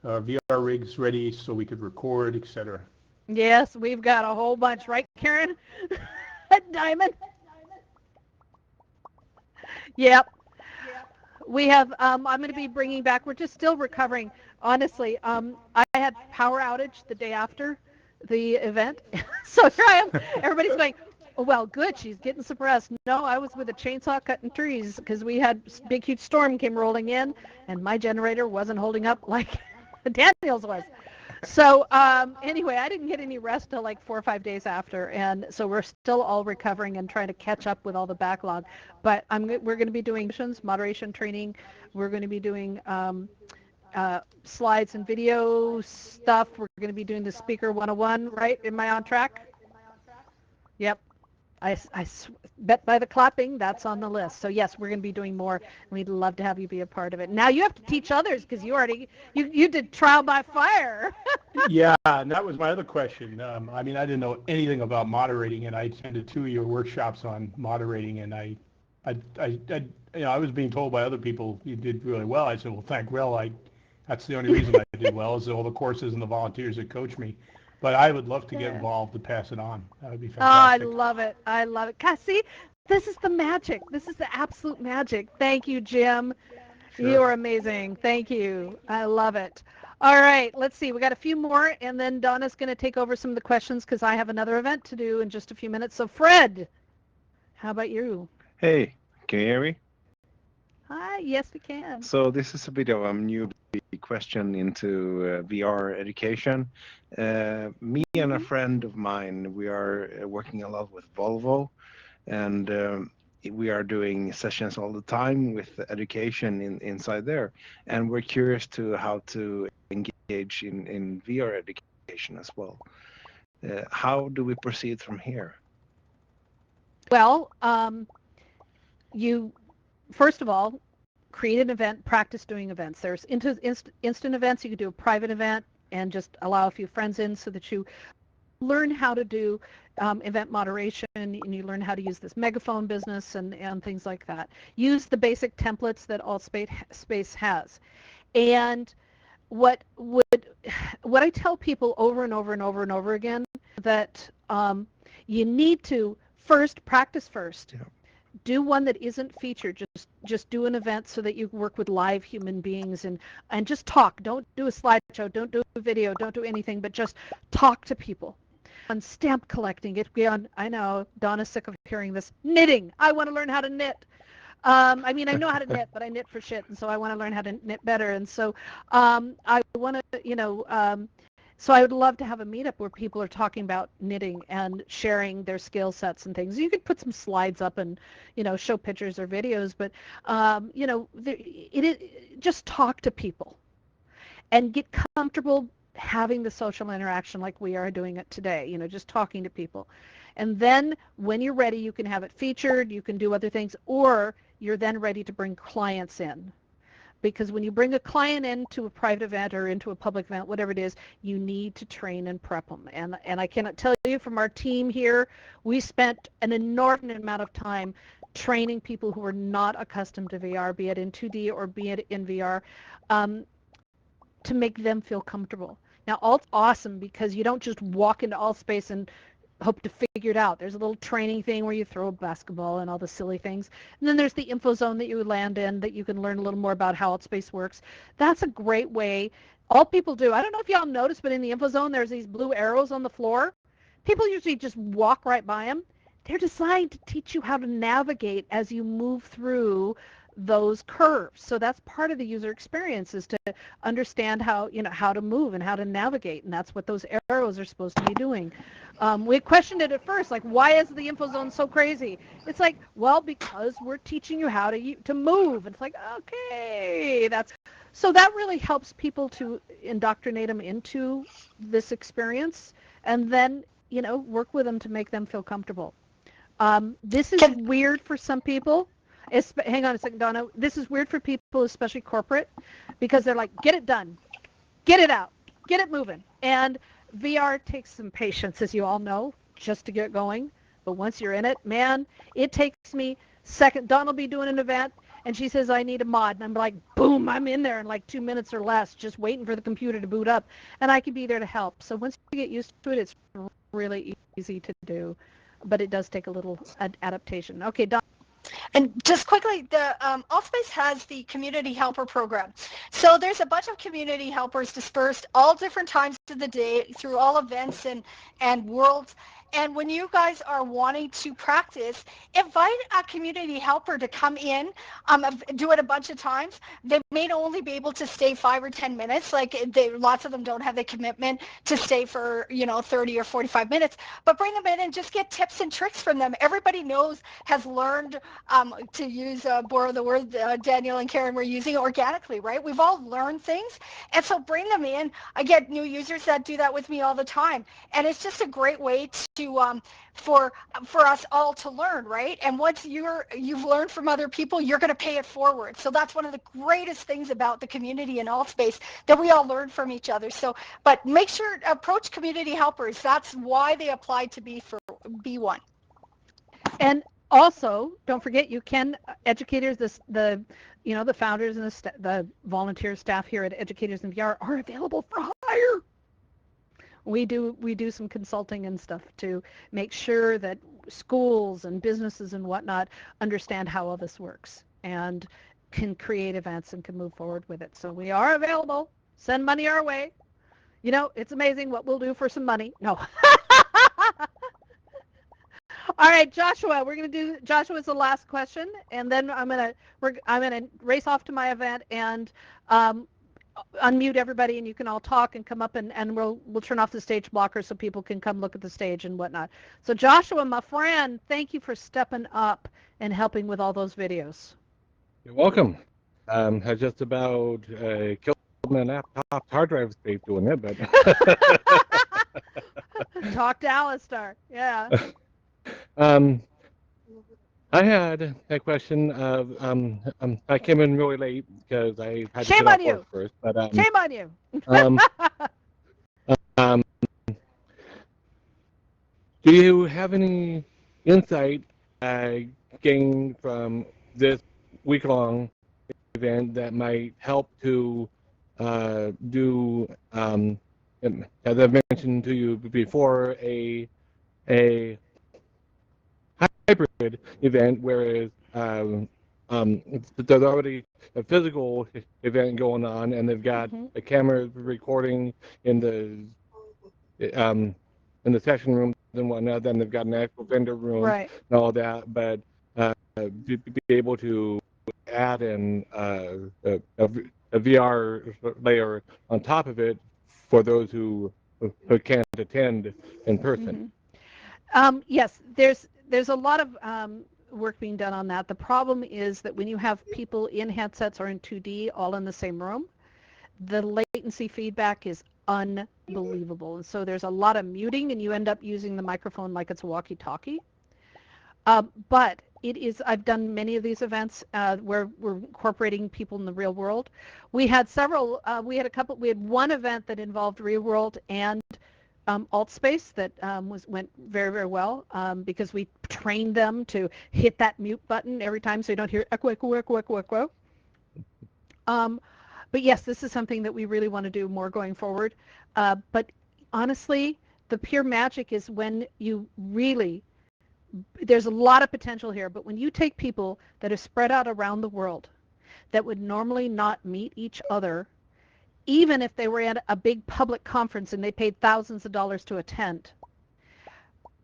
VR rigs ready so we could record, etc.? Yes, we've got a whole bunch, right, Karen? Diamond? Yep. We have, I'm going to be bringing back, we're just still recovering. Honestly, I had power outage the day after the event. So here I am. Everybody's going, oh, well, good. She's getting some rest. No, I was with a chainsaw cutting trees because we had a big, huge storm came rolling in, and my generator wasn't holding up like Daniel's was. So anyway, I didn't get any rest till like 4 or 5 days after, and so we're still all recovering and trying to catch up with all the backlog. But we're going to be doing moderation training. We're going to be doing slides and video stuff. We're going to be doing the Speaker 101, right? Am I on track? Yep. I bet by the clapping, that's on the list. So yes, we're going to be doing more, and we'd love to have you be a part of it. Now you have to teach others because you did trial by fire. Yeah, and that was my other question. I mean, I didn't know anything about moderating, and I attended 2 of your workshops on moderating, and I was being told by other people you did really well. I said, well, thank Rel. That's the only reason I did well is all the courses and the volunteers that coach me. But I would love to get involved to pass it on. That would be fantastic. Oh, I love it. I love it. See, this is the magic. This is the absolute magic. Thank you, Jim. Sure. You are amazing. Thank you. I love it. All right, let's see. We got a few more, and then Donna's going to take over some of the questions because I have another event to do in just a few minutes. So, Fred, how about you? Hey, can you hear me? Hi, yes, we can. So this is a bit of a new question into VR education. Me and a friend of mine, we are working a lot with Volvo, and we are doing sessions all the time with education inside there. And we're curious to how to engage in VR education as well. How do we proceed from here? Well, you, first of all, create an event, practice doing events. There's instant events. You can do a private event and just allow a few friends in so that you learn how to do event moderation, and you learn how to use this megaphone business and things like that. Use the basic templates that AltSpace has. And what I tell people over and over and over and over again, that you need to practice first. Yeah. Do one that isn't featured. Just do an event so that you work with live human beings and just talk. Don't do a slideshow. Don't do a video. Don't do anything, but just talk to people. On stamp collecting, I know Donna's sick of hearing this. Knitting. I want to learn how to knit. I mean, I know how to knit, but I knit for shit, and so I want to learn how to knit better. And so I want to, so I would love to have a meetup where people are talking about knitting and sharing their skill sets and things. You could put some slides up and, show pictures or videos, but, just talk to people and get comfortable having the social interaction like we are doing it today, just talking to people. And then when you're ready, you can have it featured, you can do other things, or you're then ready to bring clients in. Because when you bring a client into a private event or into a public event, whatever it is, you need to train and prep them. And I cannot tell you, from our team here, we spent an inordinate amount of time training people who are not accustomed to VR, be it in 2D or be it in VR, to make them feel comfortable. Now, Alt's awesome because you don't just walk into AltSpace and hope to figure it out. There's a little training thing where you throw a basketball and all the silly things. And then there's the info zone that you land in that you can learn a little more about how AltSpace works. That's a great way. All people do, I don't know if y'all noticed, but in the info zone, there's these blue arrows on the floor. People usually just walk right by them. They're designed to teach you how to navigate as you move through those curves. So that's part of the user experience, is to understand how to move and how to navigate, and that's what those arrows are supposed to be doing. We questioned it at first, like, why is the info zone so crazy? It's like, well, because we're teaching you how to move. And it's like, okay, so that really helps people to indoctrinate them into this experience, and then work with them to make them feel comfortable. This is weird for some people. Hang on a second, Donna. This is weird for people, especially corporate, because they're like, get it done, get it out, get it moving. And VR takes some patience, as you all know, just to get going. But once you're in it, man, it takes me second. Donna will be doing an event, and she says, I need a mod. And I'm like, boom, I'm in there in like 2 minutes or less, just waiting for the computer to boot up. And I can be there to help. So once you get used to it, it's really easy to do. But it does take a little adaptation. Okay, Donna. And just quickly, the AltSpace has the community helper program. So there's a bunch of community helpers dispersed all different times of the day through all events and worlds. And when you guys are wanting to practice, invite a community helper to come in, do it a bunch of times. They may only be able to stay 5 or 10 minutes. Like lots of them don't have the commitment to stay for 30 or 45 minutes. But bring them in and just get tips and tricks from them. Everybody has learned to borrow the word Daniel and Karen were using, organically, right? We've all learned things, and so bring them in. I get new users that do that with me all the time, and it's just a great way to for us all to learn, right? And once you've learned from other people, you're going to pay it forward. So that's one of the greatest things about the community in AltSpace, that we all learn from each other. So, but make sure approach community helpers. That's why they applied to be one. And also, don't forget, you can educators, the founders and the volunteer staff here at Educators in VR are available for hire. We do some consulting and stuff to make sure that schools and businesses and whatnot understand how all this works. And can create events and can move forward with it. So we are available. Send money our way. You know, it's amazing what we'll do for some money. No. All right, Joshua, we're going to do Joshua's the last question, and then I'm going to race off to my event and unmute everybody, and you can all talk and come up, and we'll turn off the stage blocker so people can come look at the stage and whatnot. So Joshua, my friend, thank you for stepping up and helping with all those videos. You're welcome. I just about killed my laptop hard drive space doing it, but talk to Alistar. Yeah. I had a question of I came in really late because I had to Shame get on off you. work first. But Shame on you. Do you have any insight gained from this week-long event that might help to do, as I've mentioned to you before, a hybrid event, whereas there's already a physical event going on, and they've got the cameras recording in the session room and whatnot. Then they've got an actual vendor room and all that. But be able to add in a VR layer on top of it for those who can't attend in person. Yes, there's a lot of work being done on that. The problem is that when you have people in headsets or in 2D all in the same room, the latency feedback is unbelievable. And so there's a lot of muting, and you end up using the microphone like it's a walkie-talkie. But I've done many of these events where we're incorporating people in the real world. We had we had one event that involved real world and AltSpace that went very, very well because we trained them to hit that mute button every time so you don't hear echo, echo, echo, echo, echo. But yes, this is something that we really want to do more going forward. But honestly, the pure magic is when you really, there's a lot of potential here, but when you take people that are spread out around the world that would normally not meet each other, even if they were at a big public conference and they paid thousands of dollars to attend,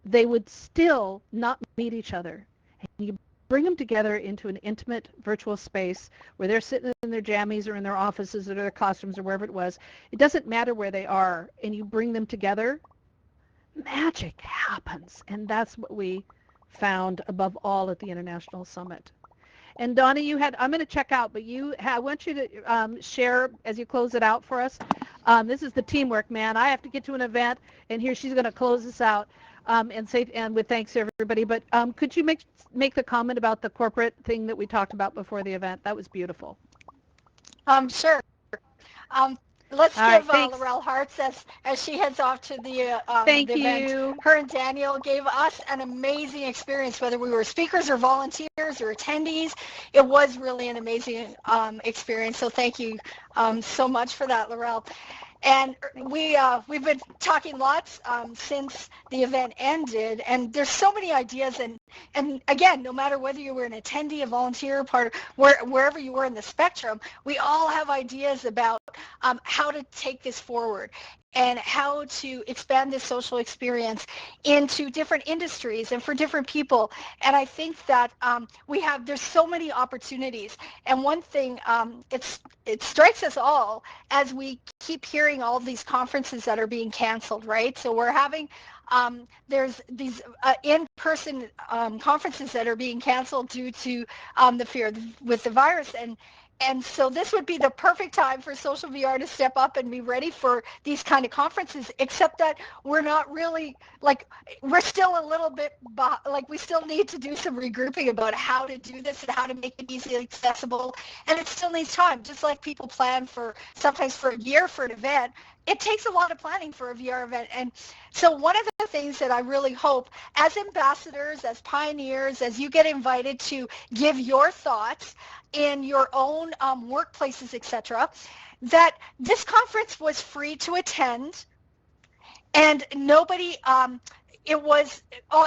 they would still not meet each other. And you bring them together into an intimate virtual space where they're sitting in their jammies or in their offices or their costumes or wherever it was. It doesn't matter where they are, and you bring them together, magic happens. And that's what we found above all at the International Summit. And Donnie, I'm going to check out, but I want you to share as you close it out for us. This is the teamwork, man. I have to get to an event, and here she's going to close this out and with thanks to everybody. But could you make the comment about the corporate thing that we talked about before the event? That was beautiful. Sure. Let's give Laurel hearts as she heads off to the event. Her and Daniel gave us an amazing experience, whether we were speakers or volunteers or attendees. It was really an amazing experience. So thank you so much for that, Laurel. And we've been talking lots since the event ended, and there's so many ideas. And again, no matter whether you were an attendee, a volunteer, wherever you were in the spectrum, we all have ideas about how to take this forward and how to expand this social experience into different industries and for different people. And I think that there's so many opportunities. And one thing, it strikes us all as we keep hearing all of these conferences that are being canceled, right? So we're having, there's these in-person conferences that are being canceled due to the fear with the virus. And so this would be the perfect time for Social VR to step up and be ready for these kind of conferences, except that we're not really, we're still a little bit, we still need to do some regrouping about how to do this and how to make it easily accessible. And it still needs time, just like people plan sometimes for a year for an event. It takes a lot of planning for a VR event. And so one of the things that I really hope as ambassadors, as pioneers, as you get invited to give your thoughts in your own workplaces, etc., that this conference was free to attend, and nobody it was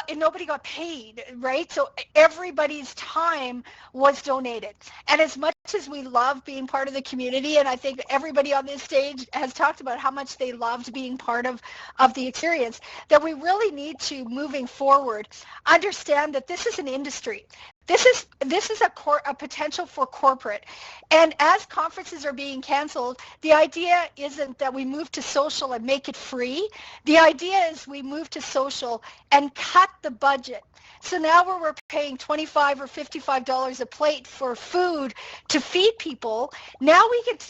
and nobody got paid, right? So everybody's time was donated. And as much as we love being part of the community, and I think everybody on this stage has talked about how much they loved being part of the experience, that we really need to, moving forward, understand that this is an industry. This is a potential for corporate. And as conferences are being canceled, the idea isn't that we move to social and make it free. The idea is we move to social and cut the budget. So now where we're paying $25 or $55 a plate for food to feed people, now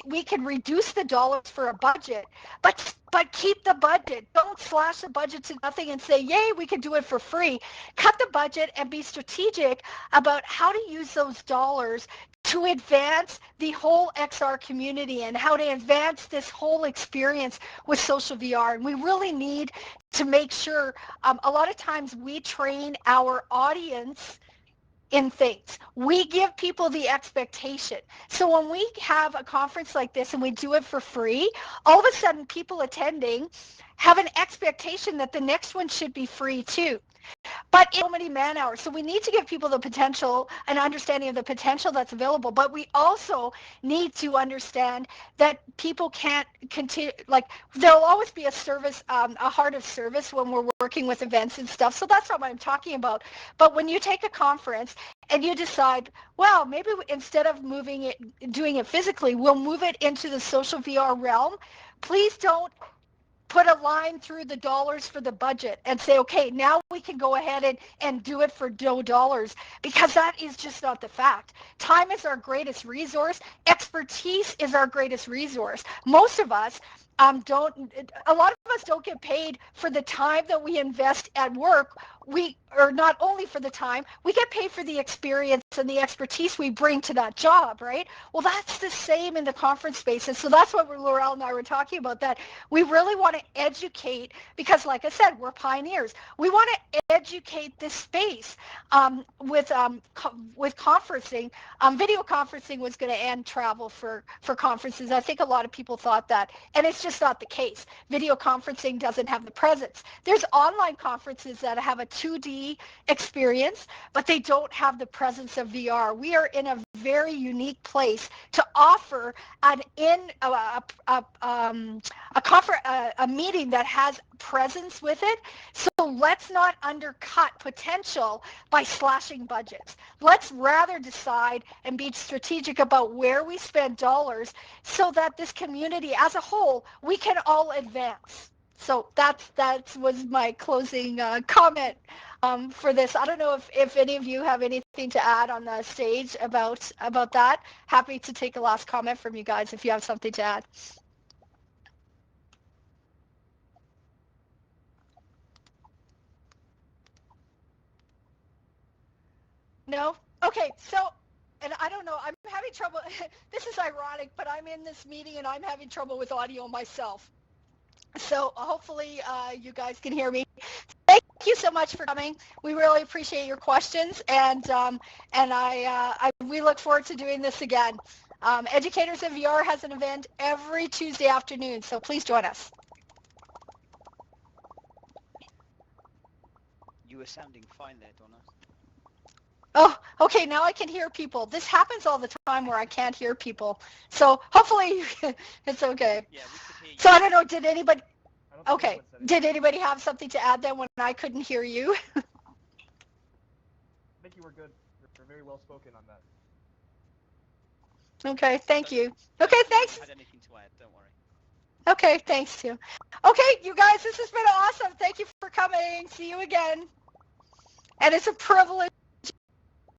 we can reduce the dollars for a budget, but keep the budget. Don't slash the budget to nothing and say, yay, we can do it for free. Cut the budget and be strategic about how to use those dollars to advance the whole XR community and how to advance this whole experience with social VR. And we really need to make sure, a lot of times we train our audience in things. We give people the expectation. So when we have a conference like this and we do it for free, all of a sudden people attending have an expectation that the next one should be free too. But so many man hours. So we need to give people the potential, an understanding of the potential that's available. But we also need to understand that people can't continue, like there'll always be a service, a heart of service when we're working with events and stuff. So that's not what I'm talking about. But when you take a conference and you decide, well, maybe instead of doing it physically, we'll move it into the social VR realm. Please don't put a line through the dollars for the budget and say, okay, now we can go ahead and do it for no dollars, because that is just not the fact. Time is our greatest resource. Expertise is our greatest resource. Most of us a lot of us don't get paid for the time that we invest at work. Or not only for the time, we get paid for the experience and the expertise we bring to that job, right? Well, that's the same in the conference space. And so that's what Laurel and I were talking about, that we really want to educate, because like I said, we're pioneers. We want to educate this space with conferencing. Video conferencing was going to end travel for conferences. I think a lot of people thought that, and it's just not the case. Video conferencing doesn't have the presence. There's online conferences that have a 2D experience, but they don't have the presence of VR. We are in a very unique place to offer a meeting that has presence with it. So let's not undercut potential by slashing budgets. Let's rather decide and be strategic about where we spend dollars so that this community as a whole, we can all advance. So that was my closing comment for this. I don't know if any of you have anything to add on the stage about that. Happy to take a last comment from you guys if you have something to add. No? Okay, so, and I don't know, I'm having trouble. This is ironic, but I'm in this meeting and I'm having trouble with audio myself. So hopefully you guys can hear me. Thank you so much for coming. We really appreciate your questions, and we look forward to doing this again. Educators in VR has an event every Tuesday afternoon, so please join us. You were sounding fine there, Donna. Oh, okay, now I can hear people. This happens all the time where I can't hear people. So hopefully it's okay. Yeah, we could hear you. So I don't know, did anybody have something to add then when I couldn't hear you? I think you were good. You're very well spoken on that. Okay, thank you. Okay, thanks. I had anything to add, don't worry. Okay, thanks too. Okay, you guys, this has been awesome. Thank you for coming. See you again. And it's a privilege